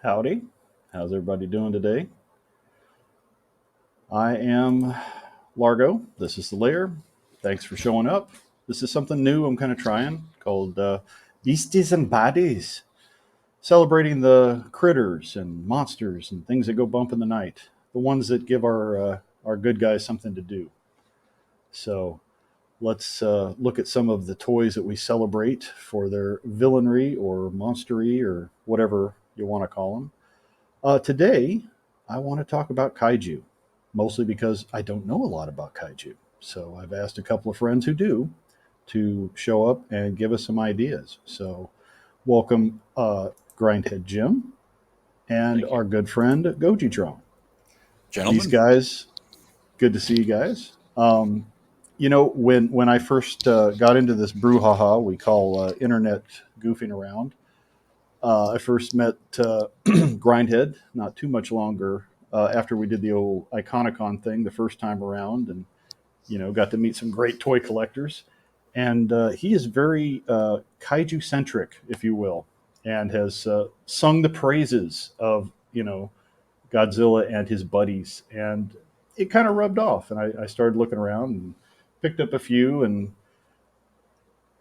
Howdy. How's everybody doing today? I am Largo. This is the lair. Thanks for showing up. This is something new I'm kind of trying called Beasties and Baddies, celebrating the critters and monsters and things that go bump in the night, the ones that give our good guys something to do. So let's look at some of the toys that we celebrate for their villainry or monstery or whatever you want to call them. Today, I want to talk about kaiju, mostly because I don't know a lot about kaiju. So I've asked a couple of friends who do to show up and give us some ideas. So, welcome, Grindhead Jim and Thank you. our good friend Gojitron. These Gentlemen, guys, good to see you guys. When I first got into this brouhaha we call internet goofing around, I first met Grindhead not too much longer after we did the old Iconicon thing the first time around, and got to meet some great toy collectors. And he is very kaiju centric, if you will, and has sung the praises of Godzilla and his buddies, and it kind of rubbed off. And I started looking around and picked up a few, and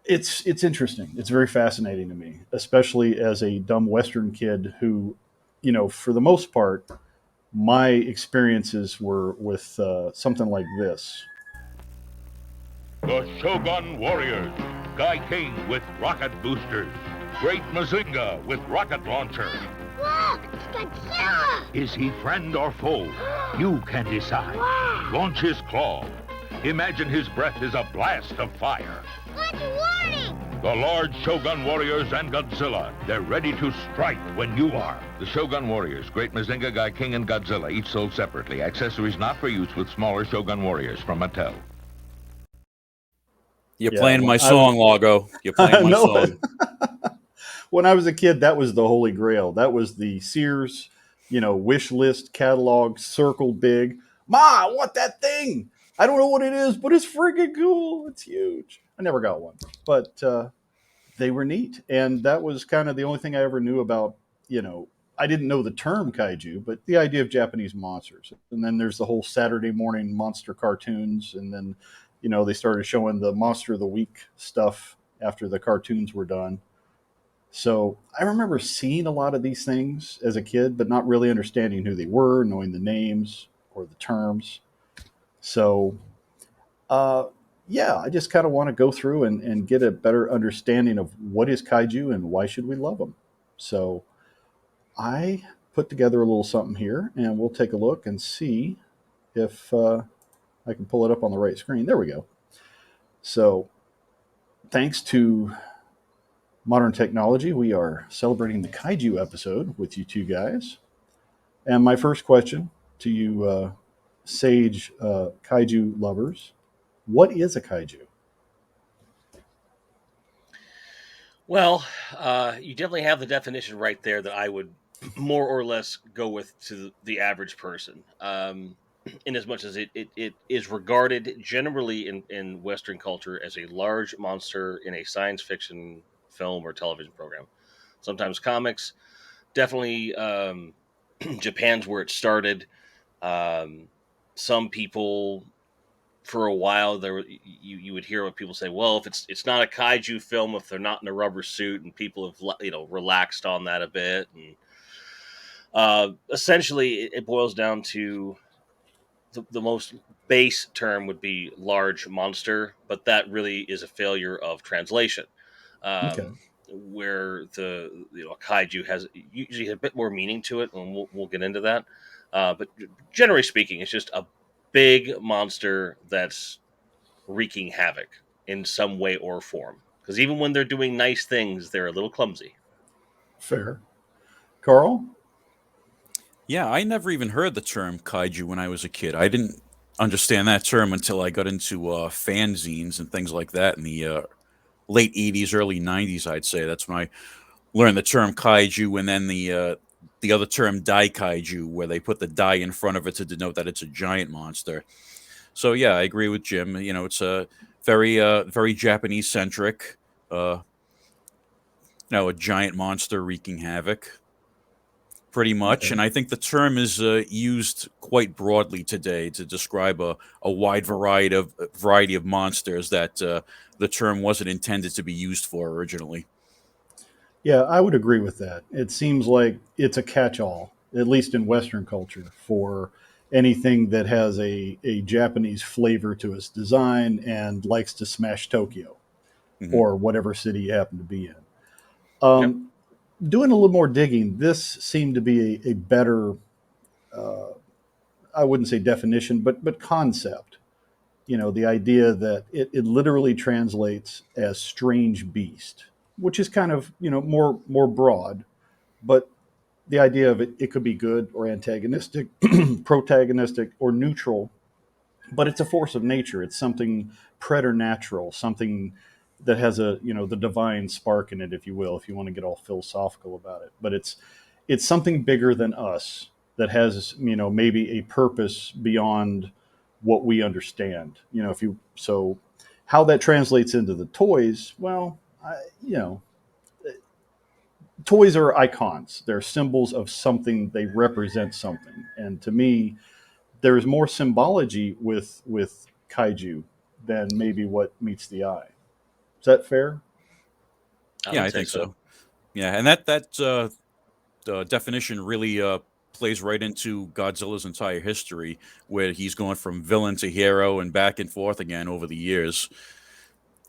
it's interesting. It's very fascinating to me, especially as a dumb Western kid who, for the most part, my experiences were with something like this. The Shogun Warriors. Guy King with rocket boosters. Great Mazinga with rocket launcher. Look, it's Godzilla! Is he friend or foe? You can decide. Wow! Launch his claw. Imagine his breath is a blast of fire. Good warning! The large Shogun Warriors and Godzilla. They're ready to strike when you are. The Shogun Warriors, Great Mazinga, Guy King, and Godzilla, each sold separately. Accessories not for use with smaller Shogun Warriors from Mattel. you're Yeah, playing when my song, Largo. You're I playing my know it. song. When I was a kid, that was the holy grail. That was the Sears, wish list catalog circled big. Ma, I want that thing. I don't know what it is, but it's freaking cool. It's huge. I never got one, but they were neat, and that was kind of the only thing I ever knew about. I didn't know the term kaiju, but the idea of Japanese monsters. And then there's the whole Saturday morning monster cartoons, and then they started showing the Monster of the Week stuff after the cartoons were done. So I remember seeing a lot of these things as a kid, but not really understanding who they were, knowing the names or the terms. So, uh, yeah, I just kind of want to go through and get a better understanding of what is kaiju and why should we love them. So I put together a little something here, and we'll take a look and see if I can pull it up on the right screen. There we go. So thanks to modern technology, we are celebrating the kaiju episode with you two guys. And my first question to you, sage kaiju lovers, what is a kaiju? Well, you definitely have the definition right there that I would more or less go with to the average person. In as much as it is regarded generally in Western culture as a large monster in a science fiction film or television program. Sometimes comics, definitely Japan's where it started. Um, some people for a while you would hear what people say, well, if it's not a kaiju film if they're not in a rubber suit, and people have relaxed on that a bit, and essentially it boils down to the most base term would be large monster, but that really is a failure of translation. Okay, Where the kaiju has usually a bit more meaning to it, and we'll get into that. But generally speaking, it's just a big monster that's wreaking havoc in some way or form. Because even when they're doing nice things, they're a little clumsy. fair. Carl? Yeah, I never even heard the term kaiju when I was a kid. I didn't understand that term until I got into fanzines and things like that in the late 80s, early 90s, I'd say. That's when I learned the term kaiju, and then the other term daikaiju, where they put the dai in front of it to denote that it's a giant monster. So yeah, I agree with Jim. It's a very Japanese centric. A giant monster wreaking havoc. pretty much. Okay. And I think the term is used quite broadly today to describe a wide variety of monsters that the term wasn't intended to be used for originally. Yeah, I would agree with that. It seems like it's a catch-all, at least in Western culture, for anything that has a Japanese flavor to its design and likes to smash Tokyo Hmm. or whatever city you happen to be in. Yep. Um, Doing a little more digging, this seemed to be a better, uh, I wouldn't say definition, but concept. You know, the idea that it literally translates as strange beast, which is kind of, more broad, but the idea of it could be good or antagonistic, protagonistic or neutral, but it's a force of nature. It's something preternatural, something that has the divine spark in it, if you will, if you want to get all philosophical about it. But it's something bigger than us that has, maybe a purpose beyond what we understand. If you so how that translates into the toys, well, you know, toys are icons. They're symbols of something. They represent something. And to me, there's more symbology with kaiju than maybe what meets the eye. Is that fair? I Yeah, would I say think so. so. Yeah, and that definition really plays right into Godzilla's entire history, where he's gone from villain to hero and back and forth again over the years.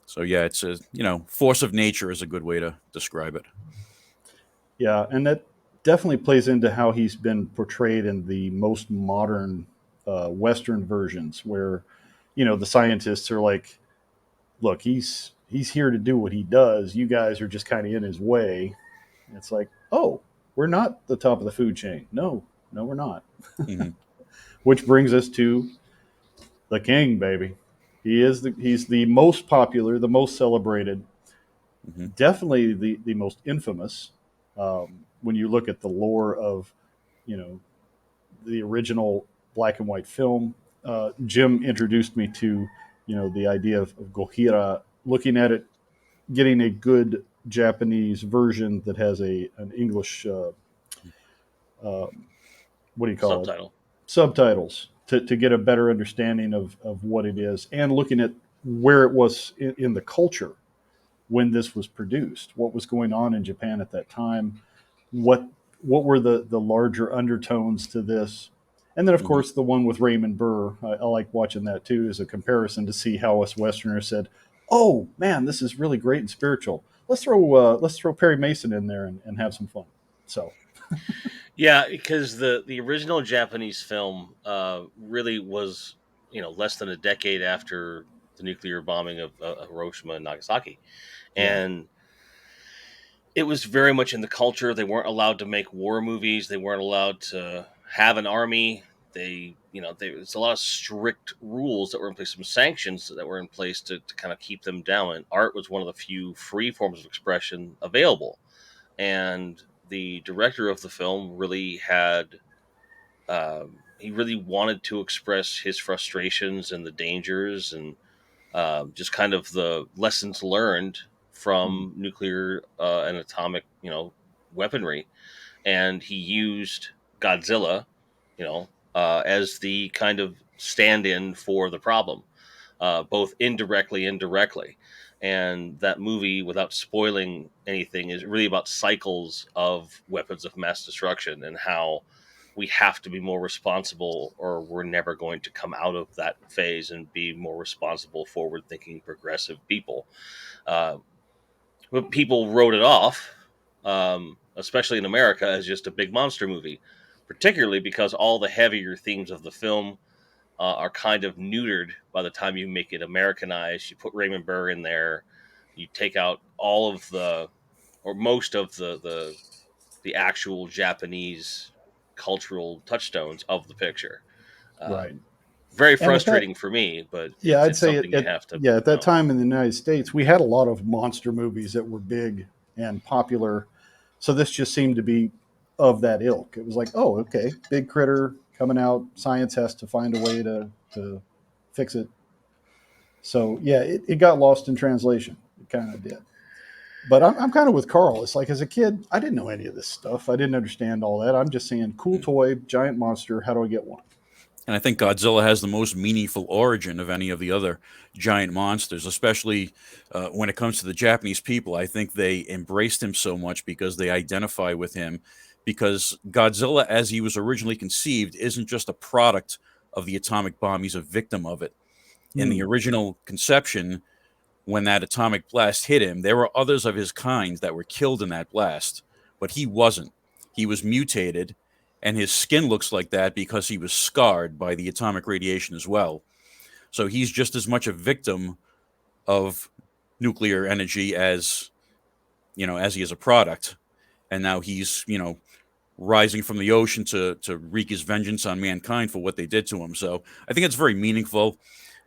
So yeah, it's a force of nature is a good way to describe it. Yeah, and that definitely plays into how he's been portrayed in the most modern Western versions, where the scientists are like, "Look, he's here to do what he does. You guys are just kind of in his way." And it's like, "Oh, we're not the top of the food chain. No, no, we're not." Hmm. Which brings us to the king, baby. He's the most popular, the most celebrated, Hmm. definitely the most infamous. When you look at the lore of you know the original black and white film, Jim introduced me to the idea of Gojira. Looking at it, getting a good Japanese version that has a an English uh, what do you call it, Subtitle. subtitles to get a better understanding of what it is, and looking at where it was in the culture when this was produced, what was going on in Japan at that time, what what were the larger undertones to this, and then of Hmm. course the one with Raymond Burr. I like watching that too as a comparison to see how us Westerners said, "Oh man, this is really great and spiritual. Let's throw Perry Mason in there and have some fun." So Yeah, because the original Japanese film really was less than a decade after the nuclear bombing of Hiroshima and Nagasaki, yeah, and it was very much in the culture. They weren't allowed to make war movies. They weren't allowed to have an army. There's a lot of strict rules that were in place, some sanctions that were in place to kind of keep them down. And art was one of the few free forms of expression available. And the director of the film really had he really wanted to express his frustrations and the dangers and just kind of the lessons learned mm, from nuclear and atomic, weaponry. And he used Godzilla, as the kind of stand-in for the problem, both indirectly and directly. And that movie, without spoiling anything, is really about cycles of weapons of mass destruction and how we have to be more responsible or we're never going to come out of that phase and be more responsible, forward thinking, progressive people. Uh, but people wrote it off, especially in America, as just a big monster movie, particularly because all the heavier themes of the film are kind of neutered by the time you make it Americanized. You put Raymond Burr in there, you take out all of the or most of the actual Japanese cultural touchstones of the picture. right. Um, Very And at that, frustrating for me, but yeah, I'd it's say something you have to yeah, at that know. time in the United States, we had a lot of monster movies that were big and popular. So this just seemed to be of that ilk. It was like, oh, okay, big critter coming out. Science has to find a way to fix it. So yeah, it got lost in translation. It kind of did. But I'm kind of with Carl. It's like as a kid, I didn't know any of this stuff. I didn't understand all that. I'm just saying, cool toy, giant monster. How do I get one? And I think Godzilla has the most meaningful origin of any of the other giant monsters, especially when it comes to the Japanese people. I think they embraced him so much because they identify with him. Because Godzilla, as he was originally conceived, isn't just a product of the atomic bomb, he's a victim of it. In the Hmm. original conception, when that atomic blast hit him, there were others of his kind that were killed in that blast, but he wasn't. He was mutated, and his skin looks like that because he was scarred by the atomic radiation as well. So he's just as much a victim of nuclear energy as as he is a product. And now he's rising from the ocean to wreak his vengeance on mankind for what they did to him. So I think it's very meaningful,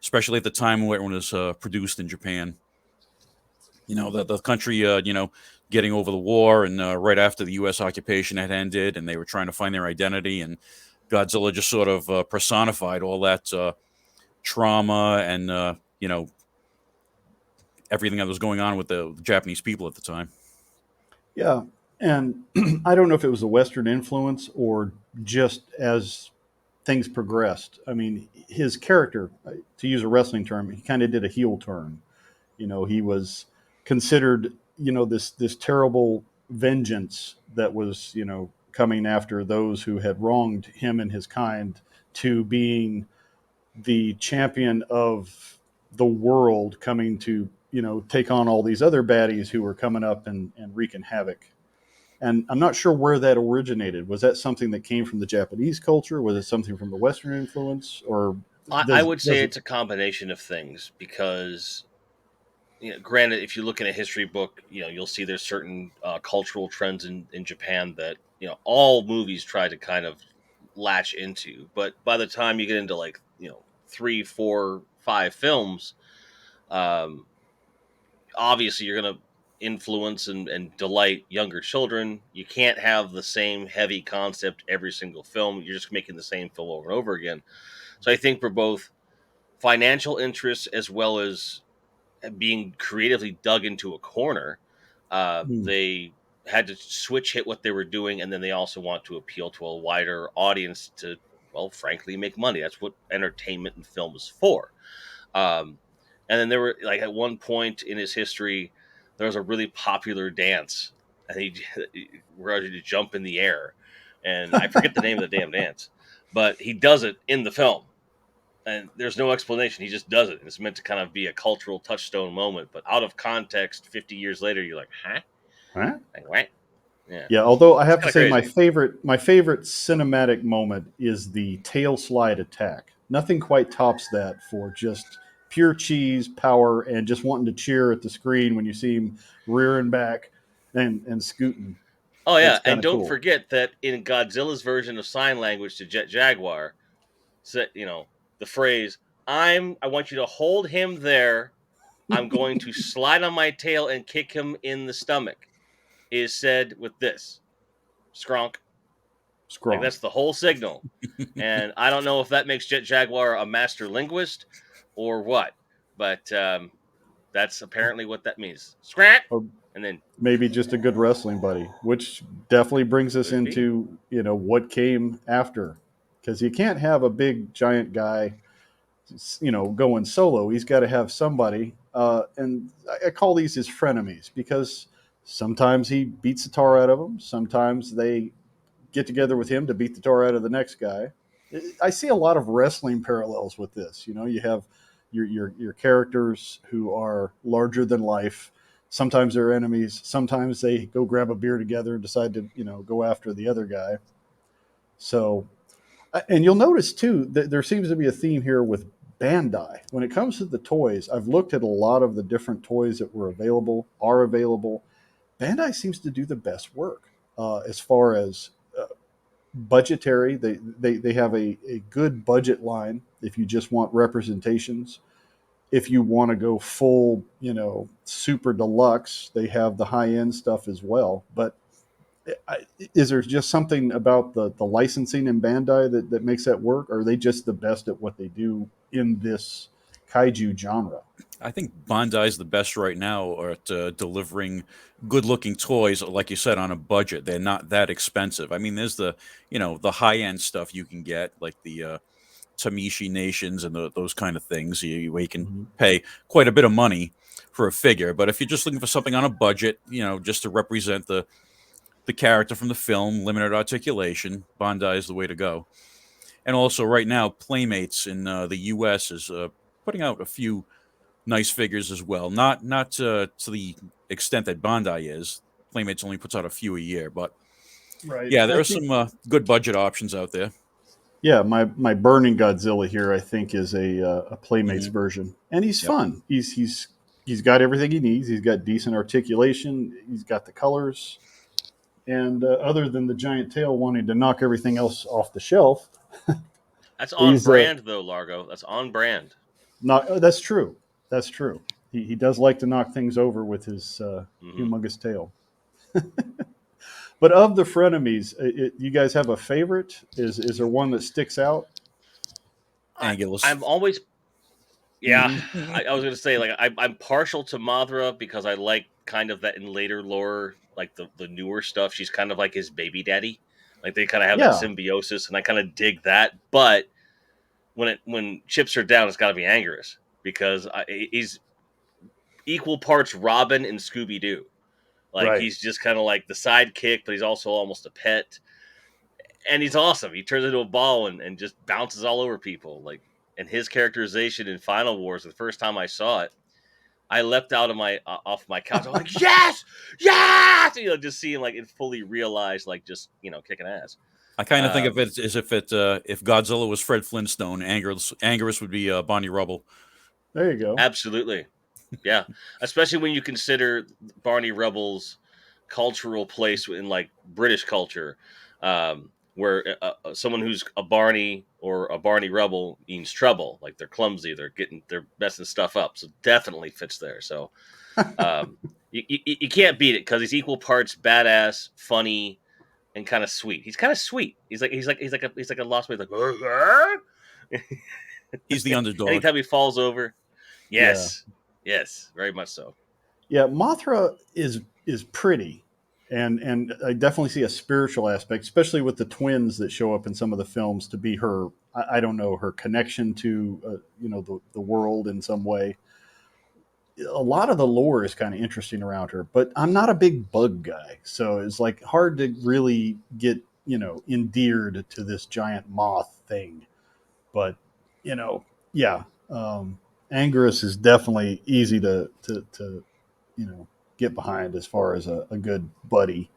especially at the time when it was produced in Japan. The country getting over the war, and right after the U.S. occupation had ended, and they were trying to find their identity, and Godzilla just sort of personified all that trauma and everything that was going on with the Japanese people at the time. Yeah, and I don't know if it was a Western influence or just as things progressed. I mean, his character, to use a wrestling term, he kind of did a heel turn. He was considered, this terrible vengeance that was, coming after those who had wronged him and his kind, to being the champion of the world, coming to, take on all these other baddies who were coming up and wreaking havoc. And I'm not sure where that originated. Was that something that came from the Japanese culture? Was it something from the Western influence? Or I does, would say does it? it's a combination of things because, granted, if you look in a history book, you'll see there's certain cultural trends in Japan that all movies try to kind of latch into. But by the time you get into like three, four, five films, um, obviously you're going to influence and delight younger children. You can't have the same heavy concept every single film. You're just making the same film over and over again. So I think for both financial interests as well as being creatively dug into a corner, Hmm. they had to switch hit what they were doing, and then they also want to appeal to a wider audience to, well, frankly, make money. That's what entertainment and film is for. Um, and then there were like at one point in his history, there was a really popular dance, and he ready to jump in the air, and I forget the name of the damn dance, but he does it in the film and there's no explanation. He just does it. It's meant to kind of be a cultural touchstone moment, but out of context, 50 years later, you're like, huh? Huh? Like, what? Yeah, Yeah, although I it's have to kind of say crazy. my favorite cinematic moment is the tail slide attack. Nothing quite tops that for just pure cheese, power, and just wanting to cheer at the screen when you see him rearing back and scooting. Oh It's yeah, kind and of don't cool. forget that in Godzilla's version of sign language to Jet Jaguar, said the phrase I want you to hold him there. I'm going to slide on my tail and kick him in the stomach," is said with this skronk. Like Skronk. that's the whole signal. And I don't know if that makes Jet Jaguar a master linguist or what, but that's apparently what that means. Scrap, Or and then maybe just a good wrestling buddy, which definitely brings us could be. into, what came after. Because you can't have a big giant guy, going solo. He's got to have somebody, and I call these his frenemies because sometimes he beats the tar out of them. Sometimes they get together with him to beat the tar out of the next guy. I see a lot of wrestling parallels with this. You have your characters who are larger than life. Sometimes they're enemies. Sometimes they go grab a beer together and decide to go after the other guy. So, and you'll notice too that there seems to be a theme here with Bandai. When it comes to the toys, I've looked at a lot of the different toys that are available. Bandai seems to do the best work as far as budgetary. They have a good budget line if you just want representations. If you want to go full, super deluxe, they have the high end stuff as well. But is there just something about the licensing in Bandai that makes that work? Or are they just the best at what they do in this kaiju genre. I think Bandai's the best right now at delivering good-looking toys, like you said, on a budget. They're not that expensive. I mean, there's the high-end stuff you can get, like the Tamishi Nations and those kind of things, where you can Mhm. pay quite a bit of money for a figure. But if you're just looking for something on a budget, just to represent the character from the film, limited articulation, Bandai is the way to go. And also, right now, Playmates in the U.S. is putting out a few nice figures as well. Not to the extent that Bandai is. Playmates only puts out a few a year, but Right. yeah, I there are think some good budget options out there. yeah, my burning Godzilla here I think is a Playmates Hmm. version, and he's Yep. fun. He's got everything he needs. He's got decent articulation. He's got the colors, and other than the giant tail wanting to knock everything else off the shelf, That's on he's brand, though, Largo. That's on brand. not. Oh, that's true. That's true. He does like to knock things over with his Hmm. humongous tail. But of the frenemies, you guys have a favorite? Is there one that sticks out? Angulus. I'm always, yeah. Hmm. I was gonna say, like, I'm partial to Mothra because I like kind of that in later lore, like the newer stuff. She's kind of like his baby daddy. Like they kind of have that Yeah, symbiosis, and I kind of dig that. But when chips are down, it's got to be Anguirus because he's equal parts Robin and Scooby Doo. Like right. he's just kind of like the sidekick, but he's also almost a pet, and he's awesome. He turns into a ball and just bounces all over people. Like, and his characterization in Final Wars, the first time I saw it, I leapt out of my off my couch. I'm like, yes, yes, just seeing like it fully realized, like just kicking ass. I kind of think of Um, it as if Godzilla was Fred Flintstone, Anguirus would be Bonnie Rubble. There you go. Absolutely, yeah. Especially when you consider Barney Rubble's cultural place in like British culture, where someone who's a Barney or a Barney Rubble means trouble. Like they're clumsy, they're messing stuff up. So definitely fits there. So um, you can't beat it because he's equal parts badass, funny, and kind of sweet. He's kind of sweet. He's like a lost boy. Like He's the underdog. anytime he falls over. Yeah, Yes, yes, very much so. yeah. Mothra is pretty, and I definitely see a spiritual aspect, especially with the twins that show up in some of the films to be her. I don't know, her connection to the world in some way. A lot of the lore is kind of interesting around her, but I'm not a big bug guy, so it's like hard to really get endeared to this giant moth thing. But you know, yeah, Anguirus is definitely easy to get behind as far as a good buddy.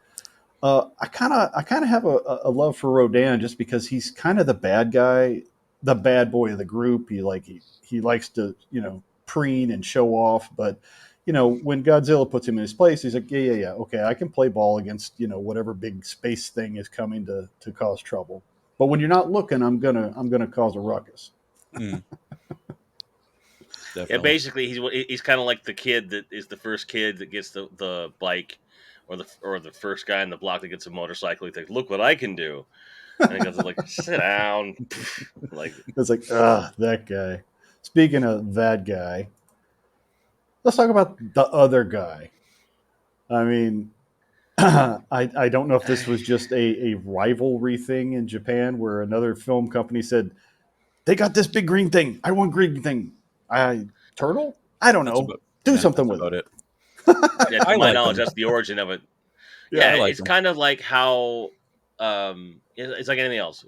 I kind of have a love for Rodan just because he's kind of the bad guy, the bad boy of the group. He likes to preen and show off, but when Godzilla puts him in his place, he's like, yeah, okay, I can play ball against whatever big space thing is coming to cause trouble. But when you're not looking, I'm gonna cause a ruckus. Mm, Yeah, definitely. basically, he's kind of like the kid that is the first kid that gets the bike, or the first guy in the block that gets a motorcycle. He thinks, "Look what I can do," and he goes like, "Sit down." Like, It's like, that guy. Speaking of that guy, let's talk about the other guy. I mean, I don't know if this was just a rivalry thing in Japan where another film company said, they got this big green thing. I want green thing. Turtle? I don't That's know. about Do yeah. something That's with it. about it. yeah, to I my like knowledge, them. that's the origin of it. Yeah. Yeah, I like it's them. kind of like how it's like anything else.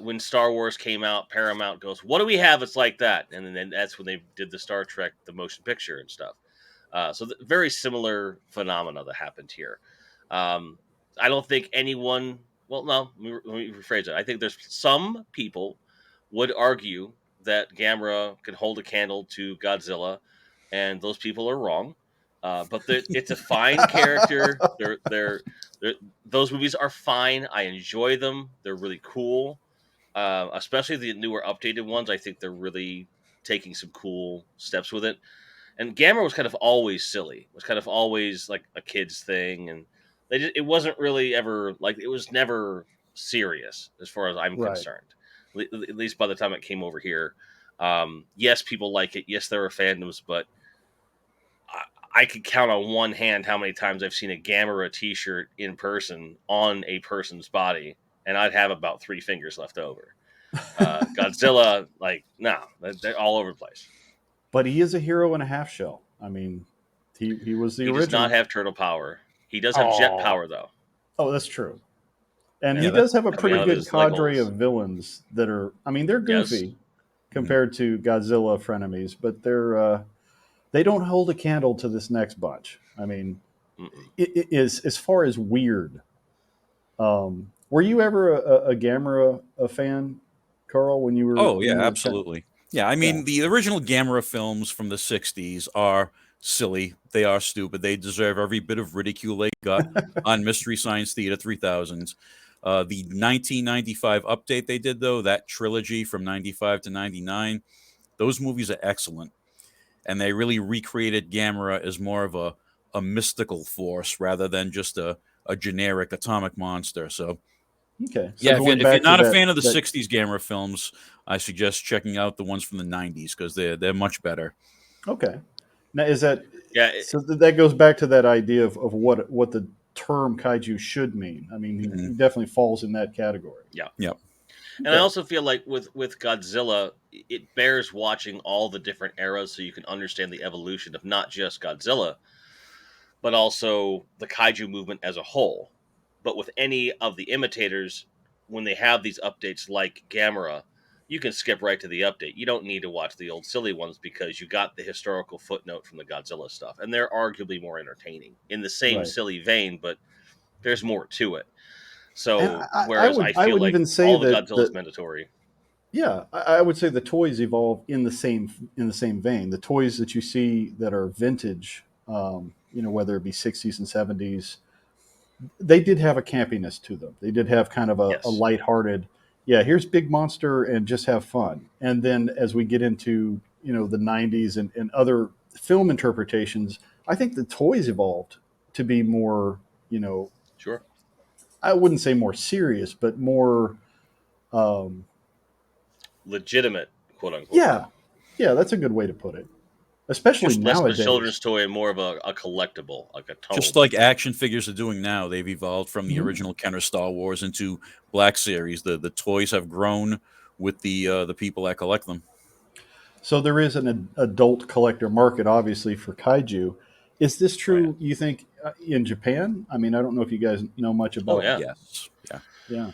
When Star Wars came out, Paramount goes, "What do we have? It's like that," and then that's when they did the Star Trek, the motion picture and stuff. Very similar phenomena that happened here. Um, I don't think anyone. Well, no, let me rephrase it. I think there's some people would argue that Gamera can hold a candle to Godzilla, and those people are wrong. But it's a fine character. They're those movies are fine. I enjoy them. They're really cool, especially the newer updated ones. I think they're really taking some cool steps with it. And Gamera was kind of always silly. Was kind of always like a kid's thing, and it wasn't really ever like it was never serious as far as I'm Right. concerned. At least by the time it came over here, Yes, people like it. Yes, there are fandoms, but I could count on one hand how many times I've seen a Gamera T-shirt in person on a person's body, and I'd have about 3 fingers left over. Godzilla, like, no, they're all over the place. But he is a hero and a half shell. I mean, he was the He does not original. have turtle power. He does have jet Oh, power, though. oh, that's true. And Yeah, he Yeah, does have a coming pretty out of good his leg cadre holes. of villains that are. I mean, they're Yes. goofy compared to Godzilla frenemies, but they don't hold a candle to this next bunch. I mean, Mm-mm. it is as far as weird. Were you ever a Gamera a fan, Carl? Oh When yeah, you were absolutely. Yeah, I yeah. mean the original Gamera films from the '60s are silly. They are stupid. They deserve every bit of ridicule they got on Mystery Science Theater 3000. The 1995 update they did though, that trilogy from '95 to '99, those movies are excellent, and they really recreated Gamera as more of a mystical force rather than just a generic atomic monster. So Okay, so yeah, going if you're back to not a fan of the that '60s Gamera films, I suggest checking out the ones from the '90s because they're much better. okay. Now is that Yeah, so that goes back to that idea of what the term kaiju should mean. I mean, he Hmm. definitely falls in that category. yeah. Yep. And I Okay, also feel like with Godzilla, it bears watching all the different eras so you can understand the evolution of not just Godzilla, but also the kaiju movement as a whole. But with any of the imitators, when they have these updates like Gamera, you can skip right to the update. You don't need to watch the old silly ones because you got the historical footnote from the Godzilla stuff, and they're arguably more entertaining in the same right. silly vein, but there's more to it. And So, I whereas I would feel like even say all the that Godzilla is mandatory. yeah, I would say the toys evolve in the same vein. The toys that you see that are vintage, whether it be 60s and 70s, they did have a campiness to them. They did have kind of a Yes, lighthearted, yeah, here's big monster and just have fun. And then as we get into the 90s and other film interpretations, I think the toys evolved to be more, you know, sure. I wouldn't say more serious, but more, um, Legitimate, quote unquote. yeah, yeah, that's a good way to put it. Especially Less of a nowadays. children's toy and more of a collectible, like a Just tome. like action figures are doing now, they've evolved from the Mhm. original Kenner Star Wars into Black Series. The toys have grown with the people that collect them. So there is an adult collector market, obviously, for kaiju. Is this Oh yeah. true? You think in Japan? I mean, I don't know if you guys know much Oh about. yeah. Yes. Yeah. Yeah,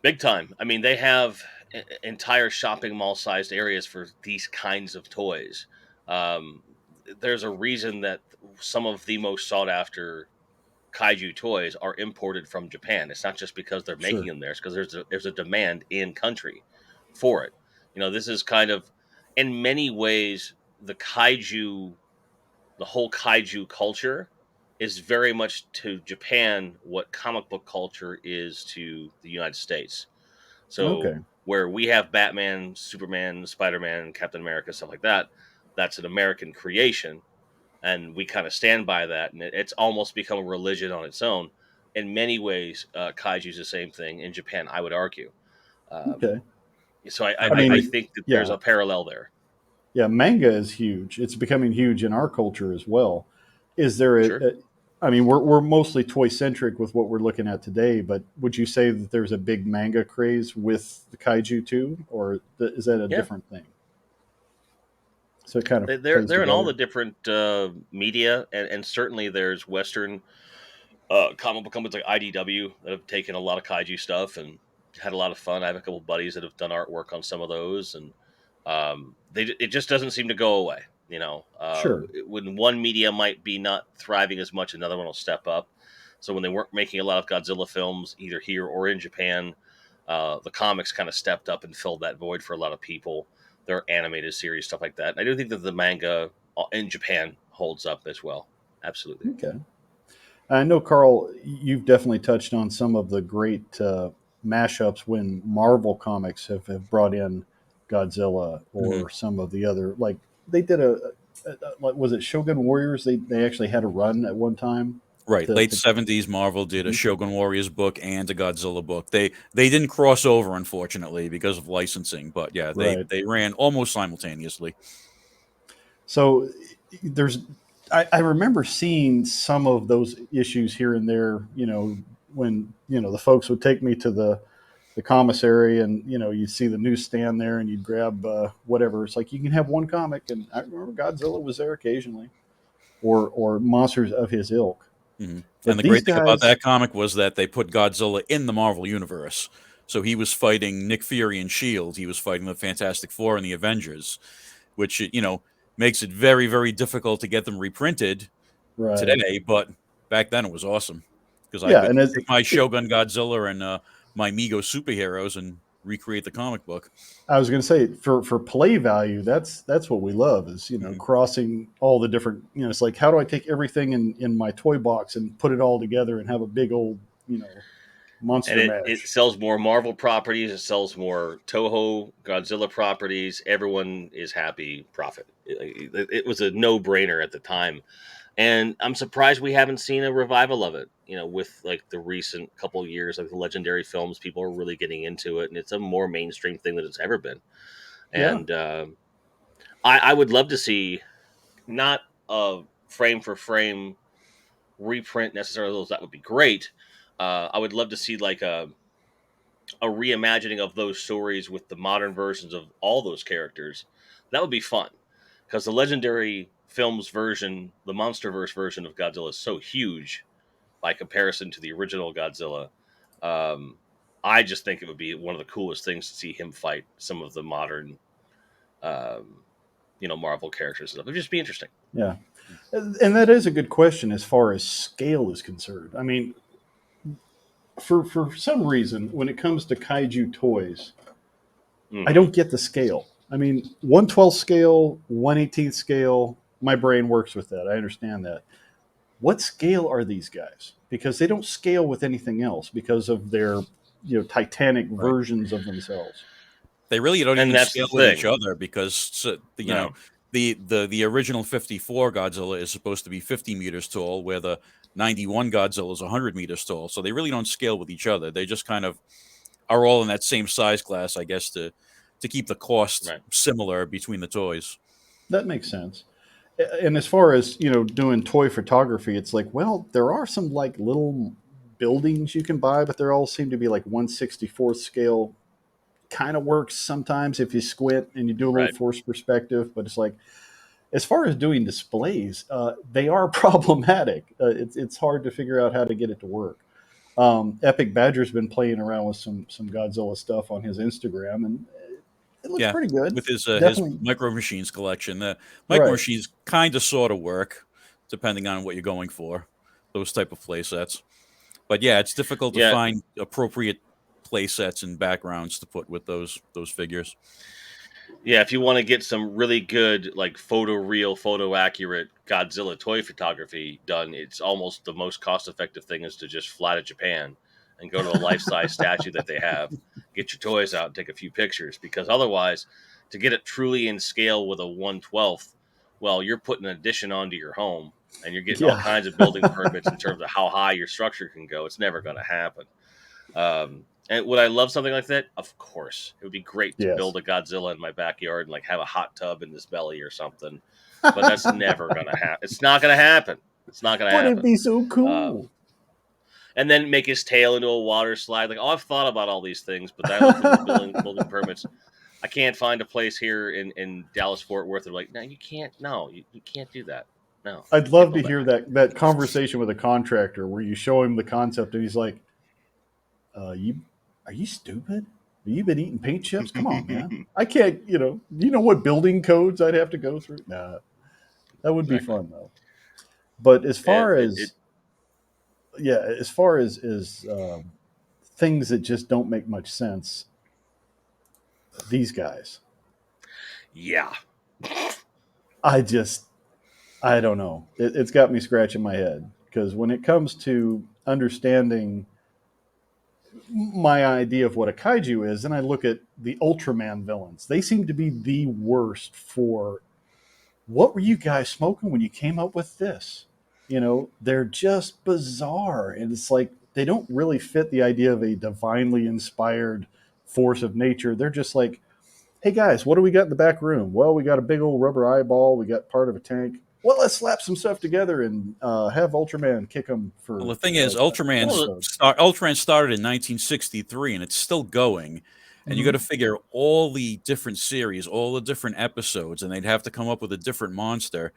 Big time. I mean, they have entire shopping mall sized areas for these kinds of toys. Um, there's a reason that some of the most sought after kaiju toys are imported from Japan. It's not just because they're making sure. them there; it's because there's a demand in country for it. This is kind of, in many ways, the whole kaiju culture is very much to Japan what comic book culture is to the United States. So Okay, where we have Batman, Superman, Spider-Man, Captain America, stuff like that, that's an American creation, and we kind of stand by that, and it's almost become a religion on its own. In many ways, kaiju is the same thing in Japan, I would argue. Um, okay. so I, I I, I mean, think that there's yeah, a parallel there. yeah. Manga is huge. It's becoming huge in our culture as well. Is there Sure. I mean, we're mostly toy centric with what we're looking at today, but would you say that there's a big manga craze with the kaiju too, or is that a Yeah. different thing? So it kind of They're plays they're in all the together. different media, and certainly there's Western comic book companies like IDW that have taken a lot of kaiju stuff and had a lot of fun. I have a couple buddies that have done artwork on some of those, and it just doesn't seem to go away. Sure. When one media might be not thriving as much, another one will step up. So when they weren't making a lot of Godzilla films, either here or in Japan, the comics kind of stepped up and filled that void for a lot of people. Their animated series, stuff like that. And I do think that the manga in Japan holds up as well. Absolutely. Okay. I know, Carl, you've definitely touched on some of the great mashups when Marvel Comics have brought in Godzilla Hmm. or some of the other, like they did like was it Shogun Warriors? They actually had a run at one time. Right, To, late to 70s, Marvel did a Mhm. Shogun Warriors book and a Godzilla book. They didn't cross over, unfortunately, because of licensing. But yeah, Right. they ran almost simultaneously. So there's, I remember seeing some of those issues here and there. When the folks would take me to the commissary, and you see the newsstand there, and you'd grab whatever. It's like you can have one comic, and I remember Godzilla was there occasionally, or monsters of his ilk. Hmm. And But the these great thing about guys, that comic was that they put Godzilla in the Marvel universe. So he was fighting Nick Fury and Shield. He was fighting the Fantastic Four and the Avengers, which makes it very very difficult to get them reprinted right? today. But back then it was awesome because I Yeah, could and take my Shogun Godzilla and my Mego superheroes and recreate the comic book. I was going to say for play value, that's what we love is Mhm. crossing all the different. It's like, how do I take everything in my toy box and put it all together and have a big old And monster it mash. sells more Marvel properties. It sells more Toho Godzilla properties. Everyone is happy. Profit. It was a no brainer at the time, and I'm surprised we haven't seen a revival of it. With like the recent couple years, like the legendary films, people are really getting into it, and it's a more mainstream thing than it's ever been. Yeah, And I would love to see not a frame for frame reprint necessarily, those that would be great. I would love to see like a reimagining of those stories with the modern versions of all those characters. That would be fun because the legendary films version, the MonsterVerse version of Godzilla, is so huge by comparison to the original Godzilla. Um, I just think it would be one of the coolest things to see him fight some of the modern, um, Marvel characters and stuff. It'd just be interesting. yeah, and that is a good question as far as scale is concerned. I mean, for some reason, when it comes to kaiju toys, I Hmm. don't get the scale. I mean, 1/12 scale, 1/18 scale, my brain works with that. I understand that. What scale are these guys? Because they don't scale with anything else because of their titanic Right. versions of themselves. They really don't And even that's scale the with each thing. other because No, the original 54 Godzilla is supposed to be 50 meters tall, where the 91 Godzilla is 100 meters tall. So they really don't scale with each other. They just kind of are all in that same size class, I guess, to keep the cost right. similar between the toys. That makes sense. And as far as doing toy photography, it's like, well, there are some like little buildings you can buy, but they all seem to be like 1/64th scale. Kind of works sometimes if you squint and you do a little Right. forced perspective, but it's like, as far as doing displays, they are problematic. It's hard to figure out how to get it to work. Epic Badger's been playing around with some Godzilla stuff on his Instagram, and it looks Yeah, pretty good. with his Definitely Micro Machines collection. The Micro right. Machines kind of sort of work depending on what you're going for. Those type of play sets. But yeah, it's difficult to Yeah. find appropriate play sets and backgrounds to put with those figures. Yeah, if you want to get some really good, like photo real, photo accurate Godzilla toy photography done, it's almost the most cost effective thing is to just fly to Japan and go to the life size statue that they have, get your toys out and take a few pictures. Because otherwise, to get it truly in scale with a 1/12th, well, you're putting an addition onto your home and you're getting all Yeah. kinds of building permits in terms of how high your structure can go. It's never going to happen. And would I love something like that? Of course. It would be great to Yes. build a Godzilla in my backyard and like have a hot tub in his belly or something. But that's never gonna happen. It's not gonna happen. It's not gonna But it'd happen. be so Um, cool. and then make his tail into a water slide. Like, oh, I've thought about all these things, but then I looked into the building permits. I can't find a place here in Dallas Fort Worth. They're like, no, you can't. No, you can't do that. No, I'd you can't love build to that. hear that conversation with a contractor where you show him the concept and he's like, "You are you stupid? Have you been eating paint chips? Come on, man. I can't. You know what building codes I'd have to go through? Nah, that would be Exactly. fun though. But as And far it as yeah, as far as things that just don't make much sense, these guys, yeah. I just I don't know. It's got me scratching my head because when it comes to understanding my idea of what a kaiju is, and I look at the Ultraman villains, they seem to be the worst for what were you guys smoking when you came up with this? they're just bizarre. And it's like they don't really fit the idea of a divinely inspired force of nature. They're just like, hey guys, what do we got in the back room? Well, we got a big old rubber eyeball. We got part of a tank. Well, let's slap some stuff together and have Ultraman kick them Well, for the thing is, an Well, episode. Ultraman started in 1963, and it's still going. And you got to Hmm. figure all the different series, all the different episodes, and they'd have to come up with a different monster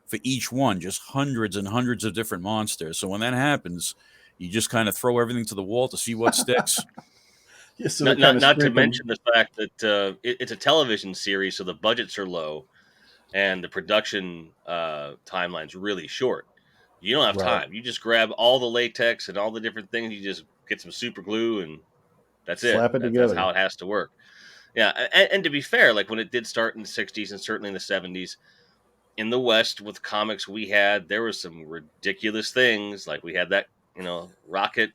for each one, just hundreds and hundreds of different monsters. So when that happens, you just kind of throw everything to the wall to see what sticks. Yeah, so they're not kind not of not to scraping. mention the fact that it's a television series, so the budgets are low and the production timeline's really short. You don't have Right. time. You just grab all the latex and all the different things. You just get some super glue, and that's it. Slap it That's together. how it has to work. Yeah, and to be fair, like when it did start in the '60s and certainly in the '70s, in the West with comics we had, there was some ridiculous things. Like we had that, rocket,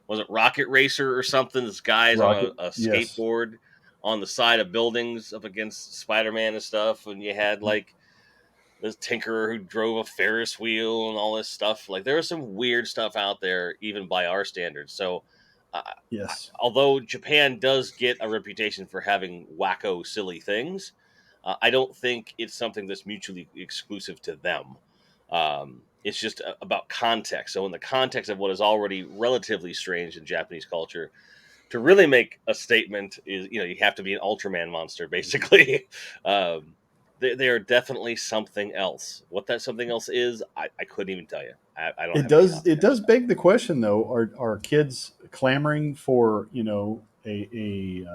was it Rocket Racer or something? This guy's on Rocket. a Yes. skateboard on the side of buildings up against Spider-Man and stuff. And you had like this tinkerer who drove a Ferris wheel and all this stuff. Like there was some weird stuff out there, even by our standards. So, uh, Yes. although Japan does get a reputation for having wacko, silly things, I don't think it's something that's mutually exclusive to them. It's just about context. So, in the context of what is already relatively strange in Japanese culture, to really make a statement is, you have to be an Ultraman monster, basically. um, they are definitely something else. What that something else is, I couldn't even tell you. I don't It have any does. copy It of it. does beg the question, though: Are kids clamoring for a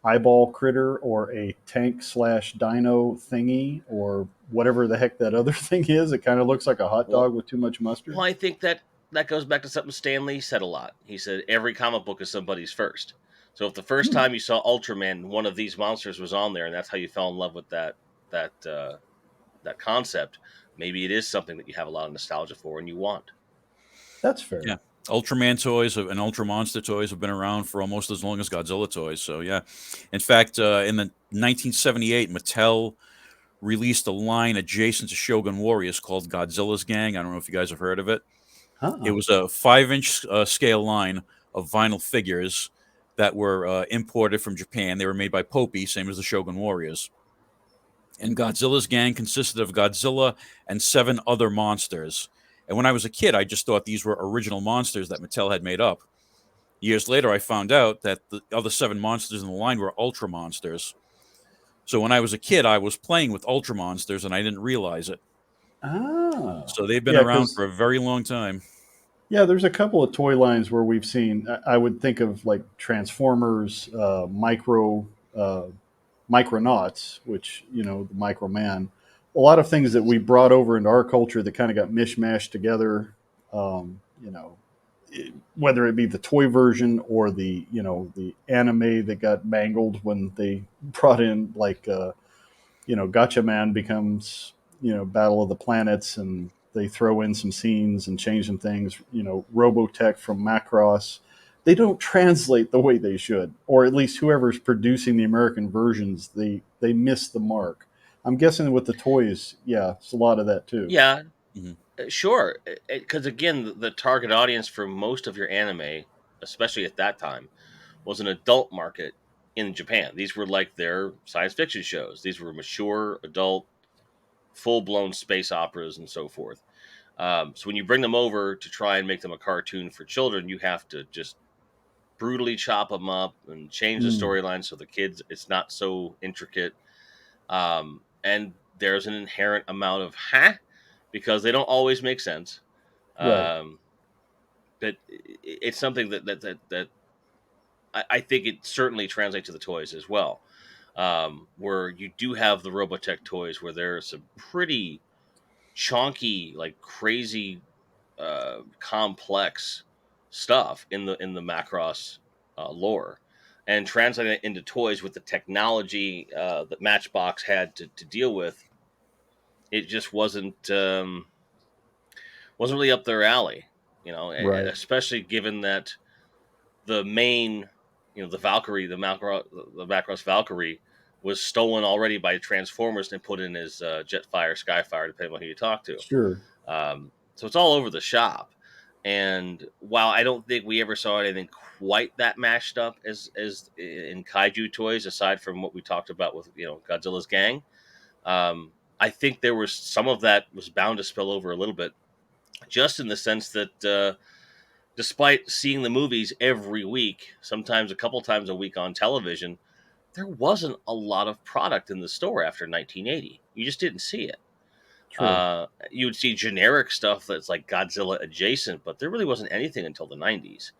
eyeball critter or a tank slash dino thingy or whatever the heck that other thing is? It kind of looks like a hot Well, dog with too much well, mustard. I think that goes back to something Stan Lee said a lot. He said every comic book is somebody's first. So if the first Hmm. time you saw Ultraman, one of these monsters was on there, and that's how you fell in love with that that concept, maybe it is something that you have a lot of nostalgia for and you want. That's Yeah. fair. Ultraman toys and Ultra Monster toys have been around for almost as long as Godzilla toys. So, yeah. In fact, in the 1978, Mattel released a line adjacent to Shogun Warriors called Godzilla's Gang. I don't know if you guys have heard of it. It Huh. was a 5-inch scale line of vinyl figures that were imported from Japan. They were made by Popey, same as the Shogun Warriors. And Godzilla's gang consisted of Godzilla and 7 other monsters. And when I was a kid, I just thought these were original monsters that Mattel had made up. Years later, I found out that the other 7 monsters in the line were Ultra monsters. So when I was a kid, I was playing with Ultra monsters and I didn't realize it. Ah. So they've been Yeah, around because for a very long time. yeah, there's a couple of toy lines where we've seen. I would think of like Transformers, uh, Micronauts, which the Micro Man. A lot of things that we brought over into our culture that kind of got mishmashed together. Whether it be the toy version or the anime that got mangled when they brought in like Gotcha Man becomes Battle of the Planets, and they throw in some scenes and change some things. Robotech from Macross. They don't translate the way they should, or at least whoever's producing the American versions, they miss the mark. I'm guessing with the toys, yeah, it's a lot of that too. Yeah, Mhm. sure. Because again, the target audience for most of your anime, especially at that time, was an adult market in Japan. These were like their science fiction shows. These were mature, adult, full blown space operas and so forth. So when you bring them over to try and make them a cartoon for children, you have to just brutally chop them up and change the Mm, storyline so the kids it's not so intricate. And there's an inherent amount of because they don't always make sense. right. Um, but it's something that I think it certainly translates to the toys as well. Where you do have the Robotech toys where there's some pretty chonky, like crazy, complex stuff in the Macross lore, and translating it into toys with the technology that Matchbox had to deal with, it just wasn't really up their alley. Right. Especially given that the main, the Valkyrie, the Macross Valkyrie was stolen already by Transformers and put in as Jetfire, Skyfire, depending on who you talk to. Sure. Um, So it's all over the shop. And while I don't think we ever saw anything quite that mashed up as in kaiju toys, aside from what we talked about with Godzilla's gang, I think there was some of that was bound to spill over a little bit, just in the sense that despite seeing the movies every week, sometimes a couple times a week on television, there wasn't a lot of product in the store after 1980. You just didn't see it. True. You would see generic stuff that's like Godzilla adjacent, but there really wasn't anything until the 90s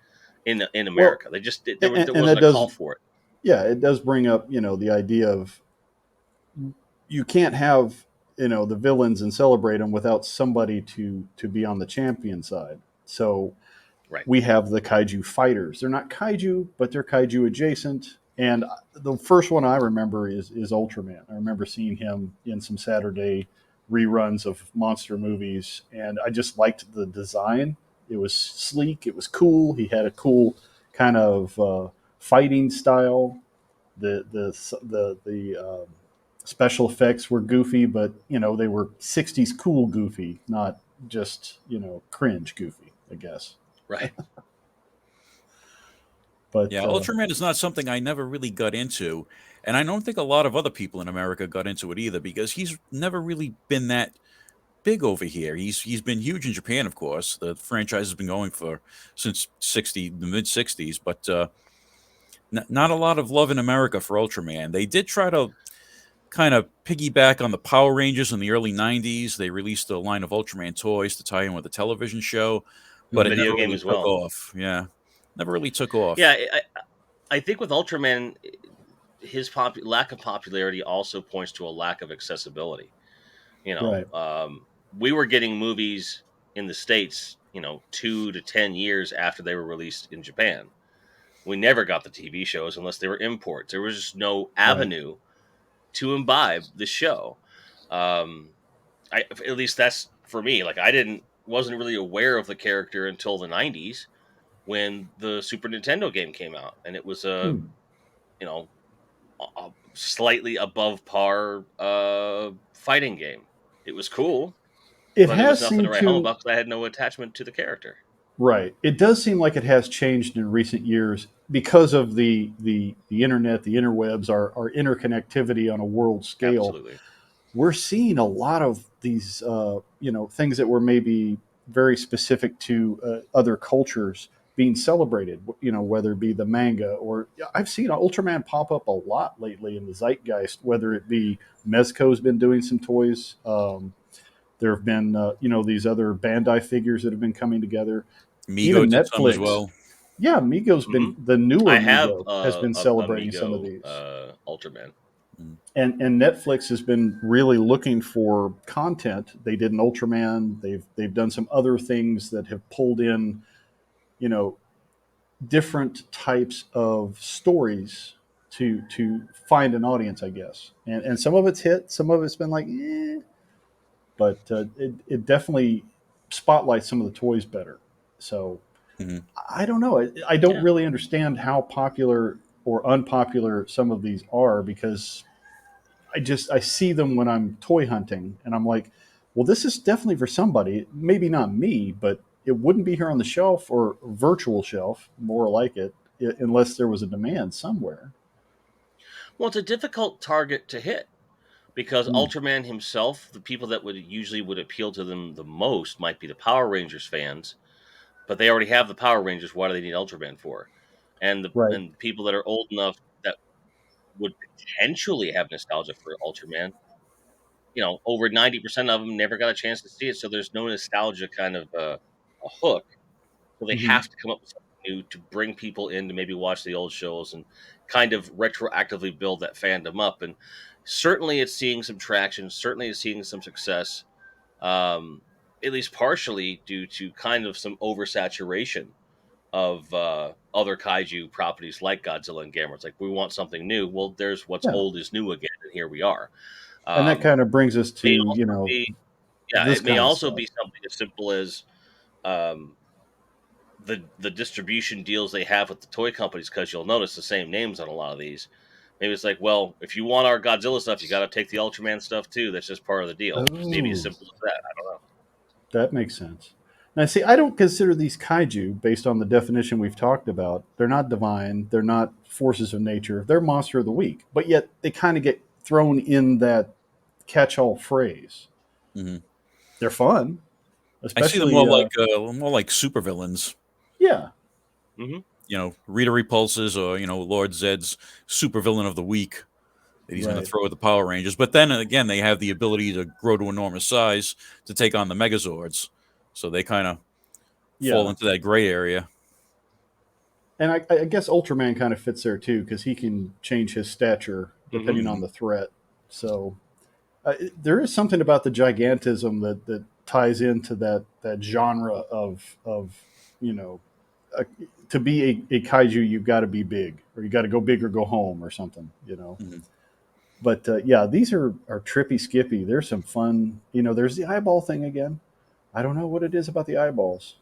in Well, America. They just there and wasn't that a call does, for it. yeah, it does bring up, the idea of you can't have, the villains and celebrate them without somebody to be on the champion side. So Right. we have the kaiju fighters. They're not kaiju, but they're kaiju adjacent. And the first one I remember is Ultraman. I remember seeing him in some Saturday reruns of monster movies, and I just liked the design. It was sleek. It was cool. He had a cool kind of fighting style. The special effects were goofy, but they were '60s cool goofy, not just cringe goofy, I guess. Right. But Yeah, Ultraman is not something I never really got into, and I don't think a lot of other people in America got into it either because he's never really been that big over here. He's been huge in Japan, of course. The franchise has been going for since the mid '60s, but not a lot of love in America for Ultraman. They did try to kind of piggyback on the Power Rangers in the early '90s. They released a line of Ultraman toys to tie in with the television show, The but it video never game really as took well. off. Yeah, never really took off. Yeah, I think with Ultraman, his lack of popularity also points to a lack of accessibility. You know, right, we were getting movies in the States, 2 to 10 years after they were released in Japan. We never got the TV shows unless they were imports. There was just no right. avenue to imbibe the show. Um, at least that's for me. Like wasn't really aware of the character until the '90s when the Super Nintendo game came out, and it was Hmm. you know a slightly above par fighting game. It was cool, It but it was has nothing to seemed write home to, about because I had no attachment to the character. right. It does seem like it has changed in recent years because of the internet, the interwebs, our interconnectivity on a world scale. Absolutely. We're seeing a lot of these, things that were maybe very specific to other cultures being celebrated. Whether it be the manga or I've seen Ultraman pop up a lot lately in the zeitgeist. Whether it be Mezco's been doing some toys. There have been, these other Bandai figures that have been coming together. Migo Even did some as Netflix, well. yeah, Migo's Hmm. been the newer I have Migo has been a celebrating some of Amigo these, Ultraman. Mm. and Netflix has been really looking for content. They did an Ultraman. They've done some other things that have pulled in, you know, different types of stories to find an audience, I guess. And some of it's hit, some of it's been like, but it definitely spotlights some of the toys better. So Mhm. I don't know. I don't Yeah. really understand how popular or unpopular some of these are because I see them when I'm toy hunting and I'm like, well, this is definitely for somebody. Maybe not me, but it wouldn't be here on the shelf or virtual shelf, more like it, unless there was a demand somewhere. Well, it's a difficult target to hit because Mm, Ultraman himself, the people that would appeal to them the most might be the Power Rangers fans, but they already have the Power Rangers. What do they need Ultraman for? right. And people that are old enough that would potentially have nostalgia for Ultraman, over 90% of them never got a chance to see it, so there's no nostalgia kind of a hook. So they Hmm. have to come up with something new to bring people in to maybe watch the old shows and kind of retroactively build that fandom up. And certainly it's seeing some traction, certainly it's seeing some success, um, at least partially due to kind of some oversaturation of other kaiju properties like Godzilla and Gamera. It's like we want something new. Well, there's what's Yeah. old is new again, and here we are. And that Um, kind of brings us may to, also be Yeah, this it may kind of also stuff. be something as simple as um, the distribution deals they have with the toy companies, because you'll notice the same names on a lot of these. Maybe it's like, well, if you want our Godzilla stuff, you got to take the Ultraman stuff too. That's just part of the deal. Maybe as Oh, simple as that. I don't know. That makes sense. Now, see, I don't consider these kaiju, based on the definition we've talked about, they're not divine, they're not forces of nature, they're monster of the week. But yet they kind of get thrown in that catch all phrase. Hmm. They're fun, I see them especially, more like supervillains. yeah, Hmm. Rita Repulsa's or Lord Zed's supervillain of the week that he's going to right. throw at the Power Rangers. But then again, they have the ability to grow to enormous size to take on the Megazords, so they kind of fall Yeah. into that gray area. And I guess Ultraman kind of fits there too, because he can change his stature Hmm. depending on the threat. So there is something about the gigantism that ties into that genre of you know a, to be a kaiju you've got to be big or you got to go big or go home or something. Hmm. But yeah, these are trippy skippy. There's some fun. There's the eyeball thing again. I don't know what it is about the eyeballs.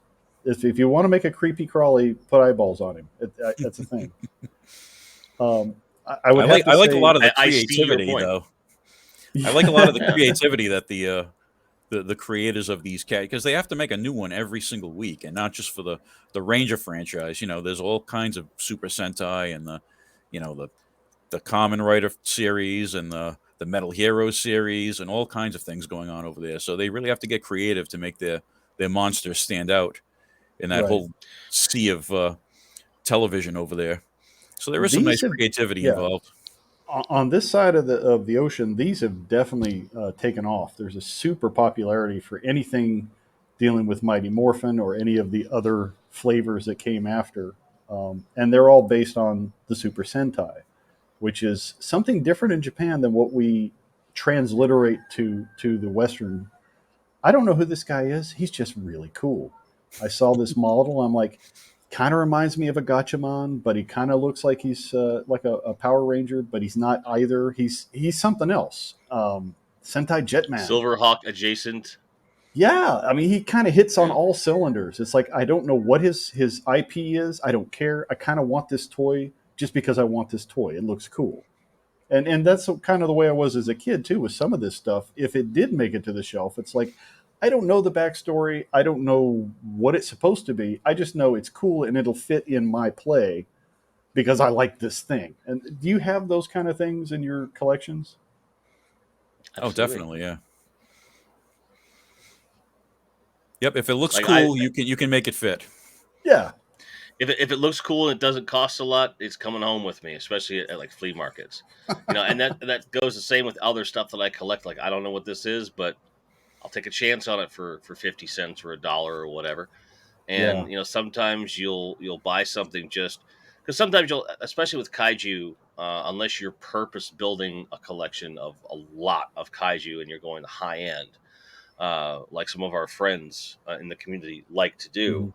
If you want to make a creepy crawly, put eyeballs on him. That's a thing. I would have to I like a say, lot of the I see your creativity point. though. I like a lot of the Yeah. creativity that the creators of these cat, because they have to make a new one every single week, and not just for the Ranger franchise. There's all kinds of Super Sentai and the Common Rider series and the Metal Hero series and all kinds of things going on over there. So they really have to get creative to make their monsters stand out in that right. whole sea of television over there. So there is some These nice have, creativity yeah, involved. on this side of the ocean, these have definitely taken off. There's a super popularity for anything dealing with Mighty Morphin or any of the other flavors that came after, and they're all based on the Super Sentai, which is something different in Japan than what we transliterate to the Western. I don't know who this guy is. He's just really cool. I saw this model. I'm like, kind of reminds me of a Gatchaman, but he kind of looks like he's like a Power Ranger, but he's not either. He's something else. Sentai Jetman. Silverhawk adjacent. Yeah, I mean, he kind of hits on Yeah. all cylinders. It's like I don't know what his IP is. I don't care. I kind of want this toy just because I want this toy. It looks cool. And that's kind of the way I was as a kid too with some of this stuff. If it did make it to the shelf, it's like I don't know the backstory. I don't know what it's supposed to be. I just know it's cool and it'll fit in my play because I like this thing. And do you have those kind of things in your collections? Oh, Absolutely. definitely, yeah. Yep. If it looks Like I, cool, you can make it fit. Yeah, if it looks cool and it doesn't cost a lot, it's coming home with me, especially at like flea markets. And that goes the same with other stuff that I collect. Like I don't know what this is, but I'll take a chance on it for 50 cents or a dollar or whatever. yeah. And sometimes you'll buy something just because sometimes you'll, especially with kaiju, unless you're purpose building a collection of a lot of kaiju and you're going to high end, like some of our friends in the community like to do.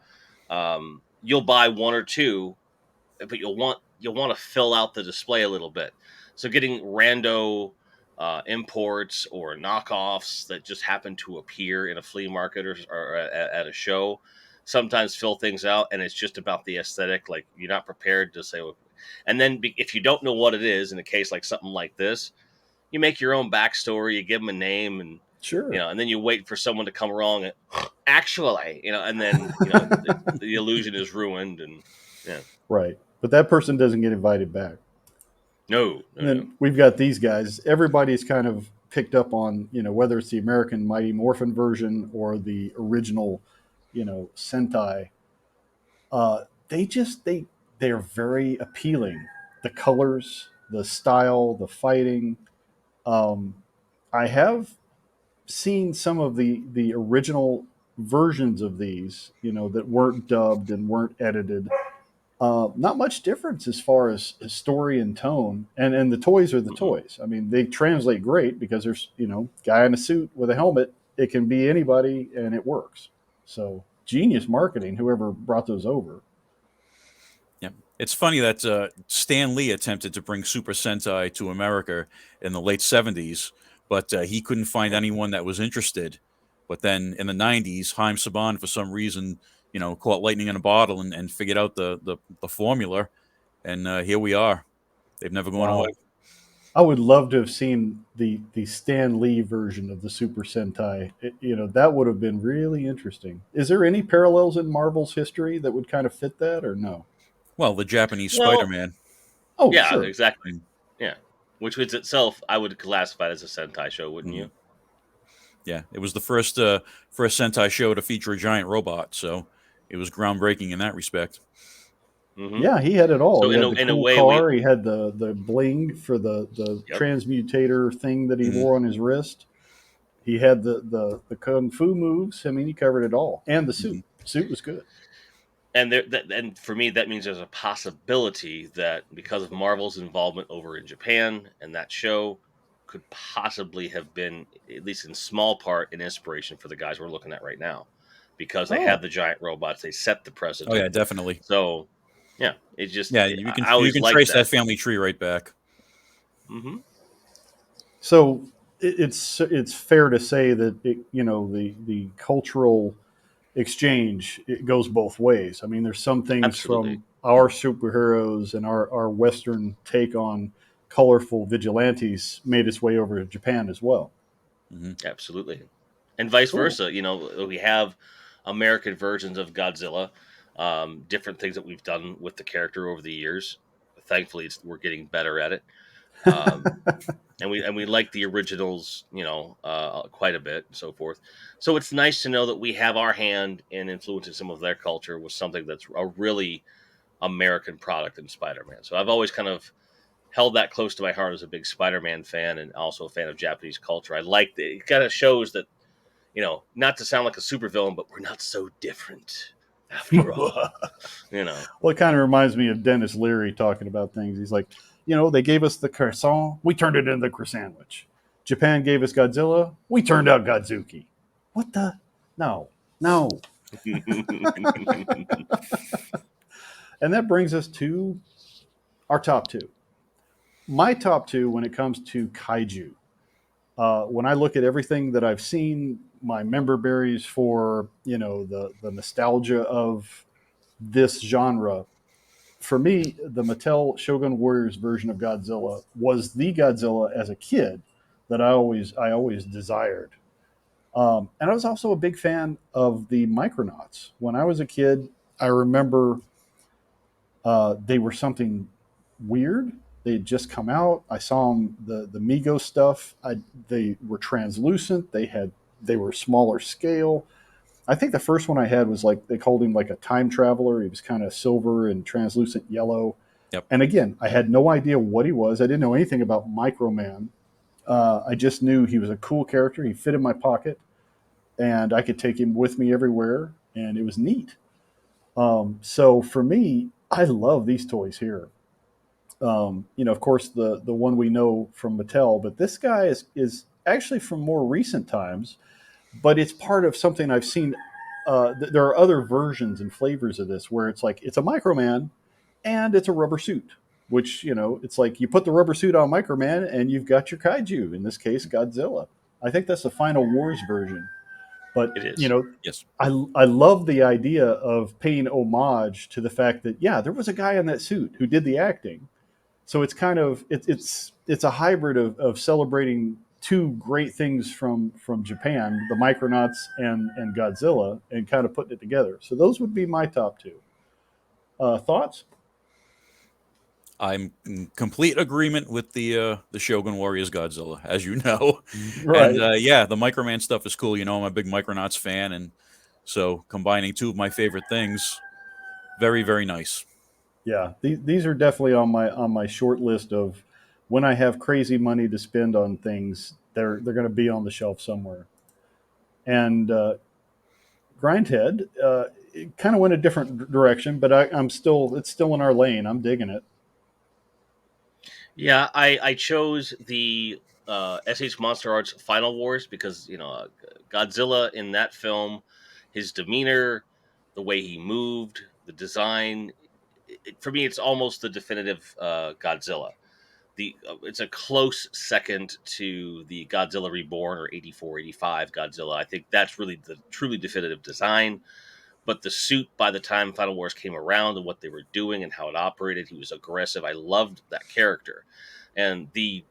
Mhm. You'll buy one or two, but you'll want to fill out the display a little bit. So getting rando imports or knockoffs that just happen to appear in a flea market or at a show sometimes fill things out, and it's just about the aesthetic. Like you're not prepared to say, and then if you don't know what it is in a case like something like this, you make your own backstory, you give them a name, and Sure. and then you wait for someone to come along and actually, and then the illusion is ruined, and yeah, Right. But that person doesn't get invited back. no, no, And no. then we've got these guys. Everybody's kind of picked up on, whether it's the American Mighty Morphin version or the original, Sentai. They are very appealing. The colors, the style, the fighting. Um, I have seen some of the original versions of these, that weren't dubbed and weren't edited. Not much difference as far as story and tone, and the toys are the Mm-mm. toys. I mean, they translate great because there's guy in a suit with a helmet. It can be anybody, and it works. So genius marketing. Whoever brought those over. Yeah, it's funny that Stan Lee attempted to bring Super Sentai to America in the late '70s, but he couldn't find anyone that was interested. But then in the '90s, Haim Saban, for some reason, caught lightning in a bottle and figured out the formula, and here we are. They've never gone away. Wow. I would love to have seen the Stan Lee version of the Super Sentai. That would have been really interesting. Is there any parallels in Marvel's history that would kind of fit that, or no? Well, the Japanese Well, Spider-Man. Oh, yeah, sure. exactly. Mm, Yeah, which was itself, I would classify it as a Sentai show, wouldn't mhm. you? Yeah, it was the first Sentai show to feature a giant robot, so it was groundbreaking in that respect. Hmm. Yeah, he had it all. So He had the in a cool way, car. He had the bling for the yep. transmutator thing that he Mhm, wore on his wrist. He had the kung fu moves. I mean, he covered it all, and the suit. mhm. Suit was good. And for me, that means there's a possibility that because of Marvel's involvement over in Japan and that show could possibly have been, at least in small part, an inspiration for the guys we're looking at right now, because they Oh, had the giant robots, they set the Oh yeah, precedent. definitely. So, yeah, Yeah, you can I you always can like trace that that. family tree right back. Hmm. so it's fair to say that the cultural exchange, it goes both ways. I mean, there's some things Absolutely, from our superheroes and our Western take on colorful vigilantes made its way over to Japan as well. Hmm. absolutely, and vice Cool. versa. We have American versions of Godzilla, different things that we've done with the character over the years. Thankfully, we're getting better at it. Um, and we like the originals, quite a bit and so forth. So it's nice to know that we have our hand in influencing some of their culture with something that's a really American product in Spider-Man. So I've always kind of held that close to my heart as a big Spider-Man fan and also a fan of Japanese culture. I like that it kind of shows that, not to sound like a supervillain, but we're not so different after all. You know. Well, it kind of reminds me of Dennis Leary talking about things. He's like, they gave us the croissant, we turned it into the croissant sandwich. Japan gave us Godzilla, we turned out Godzuki. What the? No, no. And that brings us to our top two. My top two when it comes to kaiju. When I look at everything that I've seen, my member berries for the nostalgia of this genre, for me, the Mattel Shogun Warriors version of Godzilla was the Godzilla as a kid that I always desired. And I was also a big fan of the Micronauts. When I was a kid, I remember they were something weird. They had just come out. I saw them, the Mego stuff. They were translucent. They were smaller scale. I think the first one I had was like they called him like a time traveler. He was kind of silver and translucent yellow. Yep. And again, I had no idea what he was. I didn't know anything about Microman. I just knew he was a cool character. He fit in my pocket, and I could take him with me everywhere, and it was neat. So for me, I love these toys here. Of course, the one we know from Mattel, but this guy is actually from more recent times, but it's part of something I've seen. There are other versions and flavors of this where it's like it's a Microman and it's a rubber suit, which it's like you put the rubber suit on Microman and you've got your kaiju. In this case, Godzilla. I think that's the Final Wars version. But It is. Yes. I love the idea of paying homage to the fact that yeah, there was a guy in that suit who did the acting. So it's kind of it's a hybrid of celebrating two great things from Japan, the Micronauts and Godzilla, and kind of putting it together. So those would be my top two. Thoughts? I'm in complete agreement with the Shogun Warriors Godzilla, as you know, and Right. yeah, the Microman stuff is cool. I'm a big Micronauts fan, and so combining two of my favorite things, very very nice. Yeah. These are definitely on my short list of when I have crazy money to spend on things. They're going to be on the shelf somewhere. And Grindhead, it kind of went a different direction, but I'm still it's still in our lane. I'm digging it. Yeah, I chose the SH Monster Arts Final Wars because Godzilla in that film, his demeanor, the way he moved, the design. For me, it's almost the definitive Godzilla. It's a close second to the Godzilla Reborn or 84, 85 Godzilla. I think that's really the truly definitive design. But the suit, by the time Final Wars came around and what they were doing and how it operated, he was aggressive. I loved that character, and the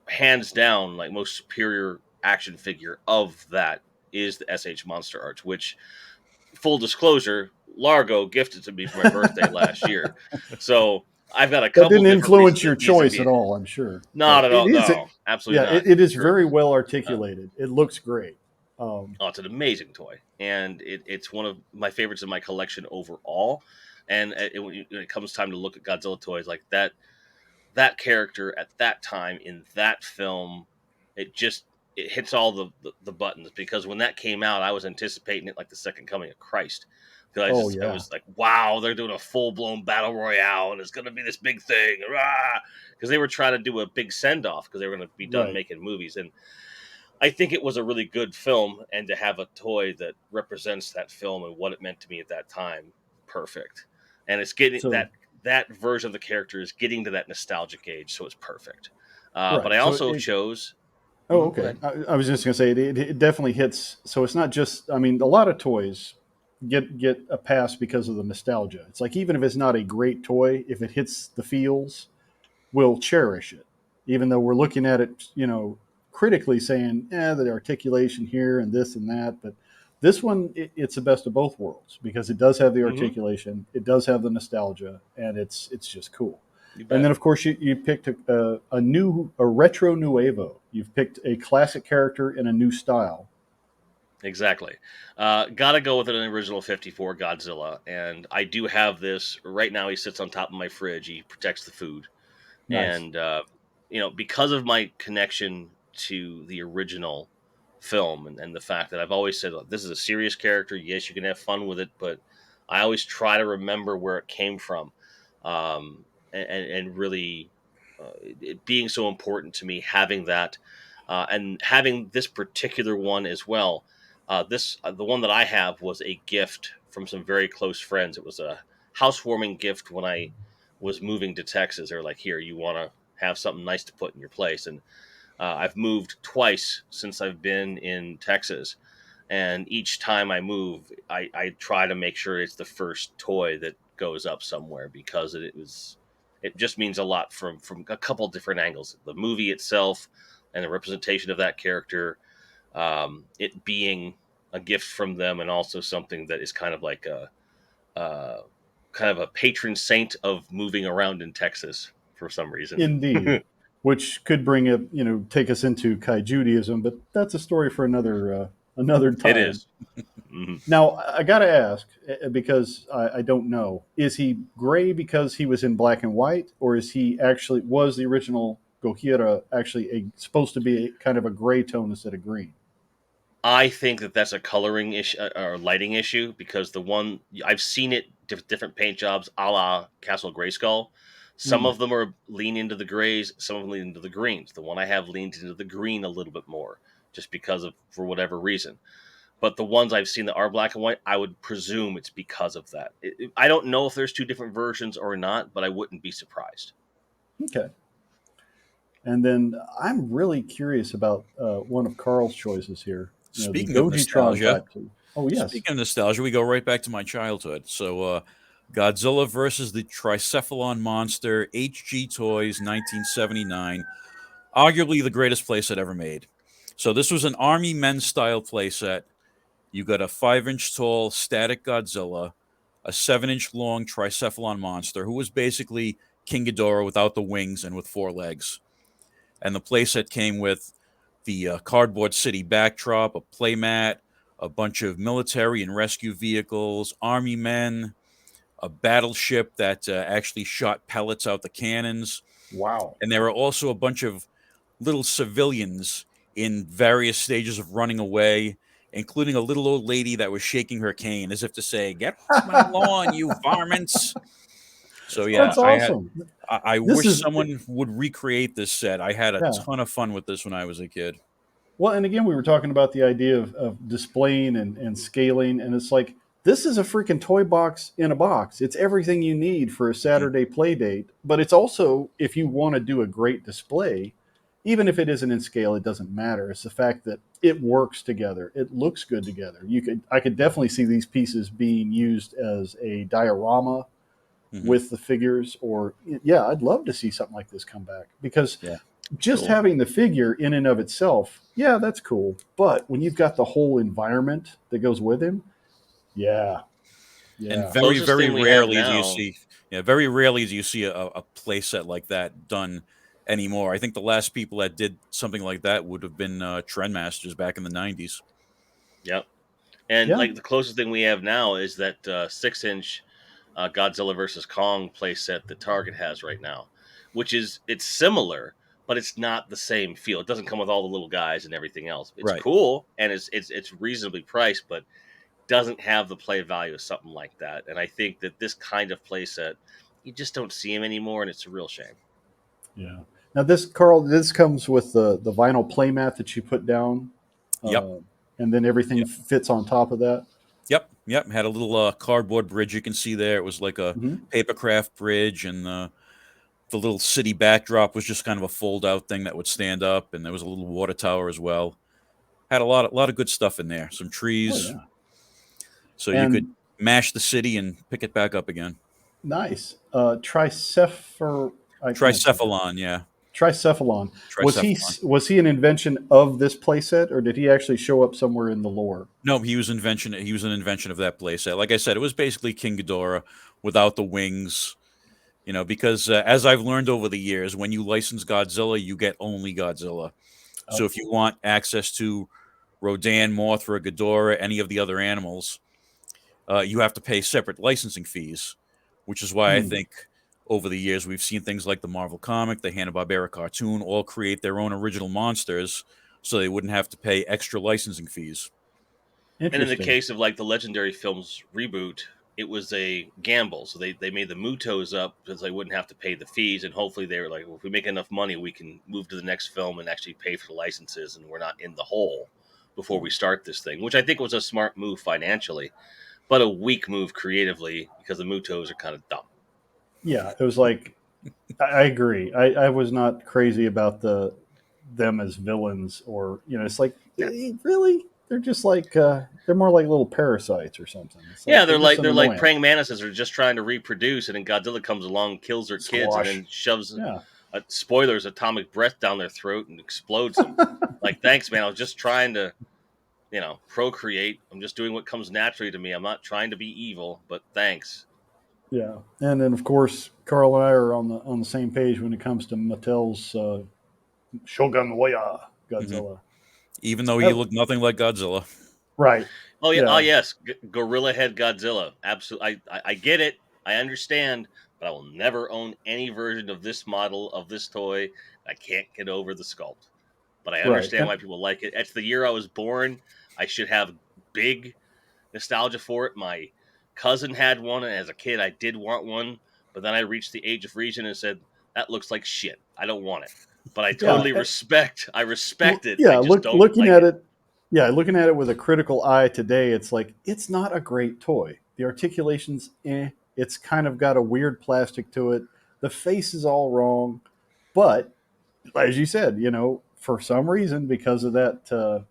hands down, like most superior action figure of that is the SH Monster Arch, which, full disclosure, Largo gifted to me for my birthday last year. So I've got a That couple didn't different reasons influence that your needs to choice be. at all, I'm sure. Not But at it all. is, No, yeah, absolutely not. it is Sure. very well Uh, articulated. It looks great. oh, it's an amazing toy, and it's one of my favorites in my collection overall. And when it comes time to look at Godzilla toys, like that character at that time in that film, it just it hits all the buttons, because when that came out, I was anticipating it like the second coming of Christ. Because Oh I yeah, was like, wow, they're doing a full blown battle royale, and it's gonna be this big thing, because they were trying to do a big send off because they were gonna be done right. making movies. And I think it was a really good film, and to have a toy that represents that film and what it meant to me at that time, perfect. And it's getting So that version of the character is getting to that nostalgic age, so it's perfect. But I right. So also it, chose. oh, Go okay. ahead. I was just going to say it definitely hits. So it's not just. I mean, a lot of toys get a pass because of the nostalgia. It's like even if it's not a great toy, if it hits the feels, we'll cherish it, even though we're looking at it, critically saying, the articulation here and this and that. But this one, it's the best of both worlds because it does have the Hmm. articulation, it does have the nostalgia, and it's just cool. You And bet. then, of course, you picked a retro nuevo. You've picked a classic character in a new style. Exactly. Gotta go with an original 54 Godzilla. And I do have this right now. He sits on top of my fridge. He protects the food. Nice. And because of my connection to the original film, and the fact that I've always said, "Look, this is a serious character, yes, you can have fun with it, but I always try to remember where it came from, and really, it being so important to me, having that, and having this particular one as well. This The one that I have was a gift from some very close friends. It was a housewarming gift when I was moving to Texas. They're like, "Here, you want to have something nice to put in your place?" And I've moved twice since I've been in Texas, and each time I move, I try to make sure it's the first toy that goes up somewhere, because it just means a lot from a couple different angles. The movie itself and the representation of that character, it being a gift from them, and also something that is kind of like a uh, kind of a patron saint of moving around in Texas for some reason. Indeed, which could bring a take us into Kaijudaism, but that's a story for another It time. is. Hmm. Now I got to ask because I don't know: is he gray because he was in black and white, or is he actually was the original Gojira actually supposed to be kind of a gray tone instead of green? I think that that's a coloring issue or lighting issue, because the one I've seen it different paint jobs, a la Castle Grayskull. Some Hmm. of them are lean into the grays, some of them lean into the greens. The one I have leans into the green a little bit more, just because of for whatever reason. But the ones I've seen that are black and white, I would presume it's because of that. I don't know if there's two different versions or not, but I wouldn't be surprised. Okay. And then I'm really curious about one of Carl's choices here. The Speaking of Gojitron nostalgia, type two. Oh yes. speaking of nostalgia, we go right back to my childhood. So, Godzilla versus the Tricephalon Monster, HG Toys, 1979, arguably the greatest playset ever made. So, this was an Army Men style playset. You got a 5-inch tall static Godzilla, a 7-inch long Tricephalon Monster, who was basically King Ghidorah without the wings and with 4 legs. And the playset came with the cardboard city backdrop, a playmat, a bunch of military and rescue vehicles, army men, a battleship that actually shot pellets out the cannons, Wow. and there were also a bunch of little civilians in various stages of running away, including a little old lady that was shaking her cane as if to say, "Get off my lawn, you varmints." So That's yeah, That's awesome. awesome. I This wish is someone would recreate this set. I had a yeah. ton of fun with this when I was a kid. Well, and again, we were talking about the idea of displaying and scaling, and it's like this is a freaking toy box in a box. It's everything you need for a Mhm. Saturday play date, but it's also if you want to do a great display, even if it isn't in scale, it doesn't matter. It's the fact that it works together. It looks good together. I could definitely see these pieces being used as a diorama Mhm. with the figures, or yeah, I'd love to see something like this come back because Yeah. just Cool. having the figure in and of itself, yeah, that's cool. But when you've got the whole environment that goes with him, yeah, And yeah, very, Closest very thing we have rarely do you now. see, yeah, very rarely do you see a play set like that done anymore. I think the last people that did something like that would have been Trendmasters back in the 90s. Yep. And yeah. like the closest thing we have now is that 6-inch Godzilla versus Kong playset that Target has right now, which is it's similar, but it's not the same feel. It doesn't come with all the little guys and everything else. It's Right. cool and it's reasonably priced, but doesn't have the play value of something like that. And I think that this kind of playset, you just don't see them anymore, and it's a real shame. Yeah. Now this, Carl, this comes with the vinyl playmat that you put down, Yep. uh, and then everything Yep. fits on top of that. Yep. Yep. Had a little cardboard bridge you can see there. It was like a Hmm. papercraft bridge, and the little city backdrop was just kind of a fold out thing that would stand up, and there was a little water tower as well. Had a lot of good stuff in there. Some Oh trees, yeah, so you could and mash the city and pick it back up again. nice. Tricephalon, I can't say that. Tricephalon, yeah, Tricephalon. tricephalon. Was he an invention of this playset, or did he actually show up somewhere in the lore? No, he was invention. He was an invention of that playset. Like I said, it was basically King Ghidorah without the wings. You know, because as I've learned over the years, when you license Godzilla, you get only Godzilla. So Oh. if you want access to Rodan, Mothra, Ghidorah, any of the other animals, you have to pay separate licensing fees, which is why I Hmm. think over the years we've seen things like the Marvel comic, the Hanna-Barbera cartoon, all create their own original monsters so they wouldn't have to pay extra licensing fees. And in the Interesting. case of like the Legendary Films reboot, it was a gamble. So they made the Mutos up because they wouldn't have to pay the fees. And hopefully they were like, well, if we make enough money, we can move to the next film and actually pay for the licenses. And we're not in the hole before we start this thing, which I think was a smart move financially, but a weak move creatively because the Mutos are kind of dumb. Yeah, it was like I agree. I was not crazy about them as villains, or it's like Yeah. really they're just like they're more like little parasites or something. It's Yeah, like they're just an they're like annoyance. praying mantises are just trying to reproduce, and then Godzilla comes along, kills their kids, and Squash. then shoves Yeah. spoilers atomic breath down their throat and explodes them. Like, thanks, man. I was just trying to procreate. I'm just doing what comes naturally to me. I'm not trying to be evil, but thanks. Yeah, and then of course Carl and I are on the same page when it comes to Mattel's Shogun Waya Mhm. Godzilla. Even though he Oh, looked nothing like Godzilla. right. Oh yeah, oh Yeah. yes, Gorilla Head Godzilla. Absolutely, I get it. I understand, but I will never own any version of this model of this toy. I can't get over the sculpt, but I Right. understand why people like it. It's the year I was born. I should have big nostalgia for it. My cousin had one, and as a kid, I did want one. But then I reached the age of reason and said, "That looks like shit. I don't want it." But I Yeah. totally respect. I respect it. I Yeah. just don't Looking like at it. it. Yeah, looking at it with a critical eye today, it's like it's not a great toy. The articulation's It's kind of got a weird plastic to it. The face is all wrong, but as you said, for some reason, because of that,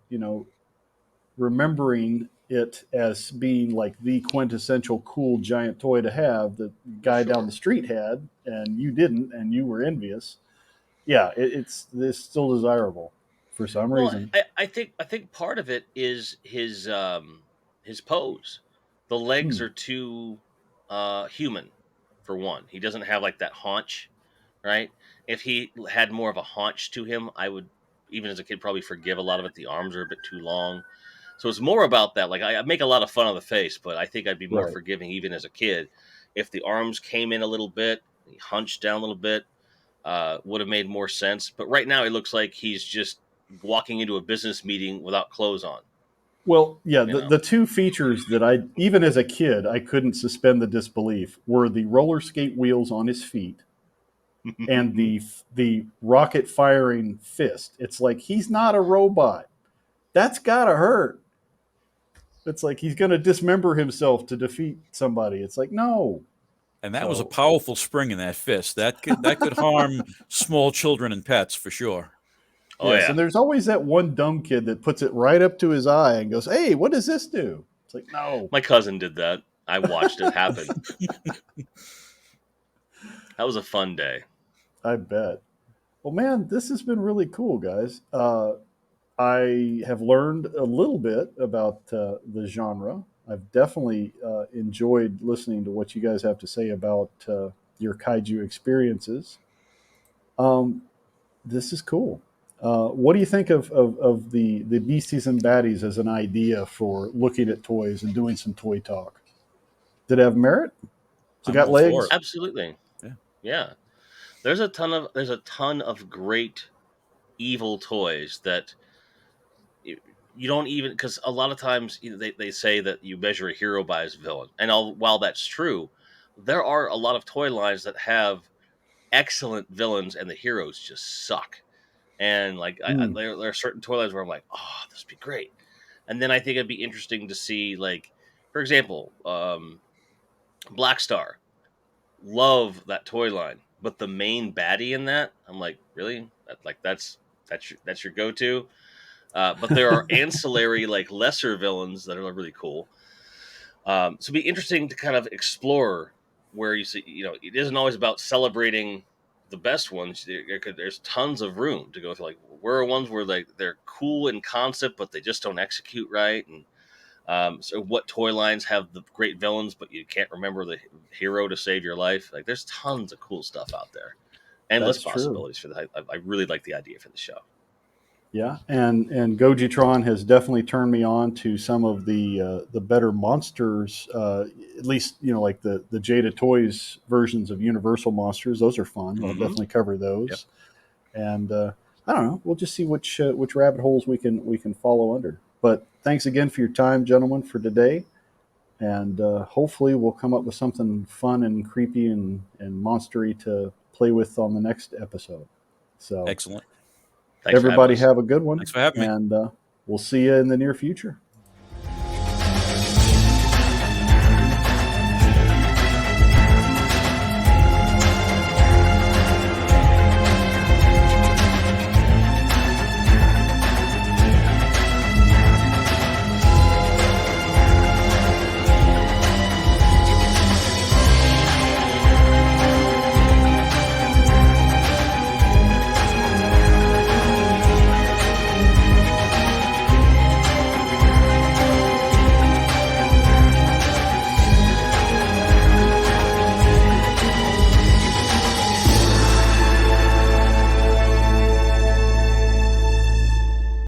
remembering it as being like the quintessential cool giant toy to have that the guy down Sure. the street had and you didn't and you were envious. Yeah, it's still desirable for some Well, reason. I think part of it is his pose. The legs Hmm. are too human for one. He doesn't have like that haunch, right? If he had more of a haunch to him, I would even as a kid probably forgive a lot of it. The arms are a bit too long. So it's more about that. Like I make a lot of fun of the face, but I think I'd be more Right. forgiving even as a kid if the arms came in a little bit, he hunched down a little bit, would have made more sense. But right now, it looks like he's just walking into a business meeting without clothes on. Well, yeah, You know, the two features that I, even as a kid, I couldn't suspend the disbelief were the roller skate wheels on his feet and the rocket firing fist. It's like he's not a robot. That's gotta hurt. It's like he's going to dismember himself to defeat somebody. It's like no. And that was a So powerful spring in that fist. That could harm small children and pets for sure. oh yes, yeah, and there's always that one dumb kid that puts it right up to his eye and goes, "Hey, what does this do?" It's like no. my cousin did that. I watched it happen. That was a fun day. I bet. Well, man, this has been really cool, guys. I have learned a little bit about the genre. I've definitely enjoyed listening to what you guys have to say about your kaiju experiences. Um, this is cool. What do you think of the Beasties and Baddies as an idea for looking at toys and doing some toy talk? Did it have merit? Has it I'm got all for legs? it. Absolutely. Yeah. Yeah. There's a ton of great evil toys that you, you don't even, because a lot of times they say that you measure a hero by his villain, and while that's true, there are a lot of toy lines that have excellent villains and the heroes just suck. And like Mm, there are certain toy lines where I'm like, oh, this would be great. And then I think it'd be interesting to see, like, for example, Black Star. Love that toy line, but the main baddie in that, I'm like, really? That's your go to. But there are ancillary, like, lesser villains that are really cool. So it'd be interesting to kind of explore where you see, it isn't always about celebrating the best ones. There's tons of room to go through. Like, where are ones where they're cool in concept, but they just don't execute right. And so what toy lines have the great villains, but you can't remember the hero to save your life? Like, there's tons of cool stuff out there. Endless that's true. possibilities for that. I really like the idea for the show. Yeah, and Gojitron has definitely turned me on to some of the better monsters. At least like the Jada Toys versions of Universal monsters. Those are fun. I'll Hmm. definitely cover Yep. those. And I don't know. We'll just see which rabbit holes we can follow under. But thanks again for your time, gentlemen, for today. And hopefully we'll come up with something fun and creepy and monstery to play with on the next episode. So Excellent. Thanks for having everybody us. have a good one, Thanks for having me. and we'll see you in the near future.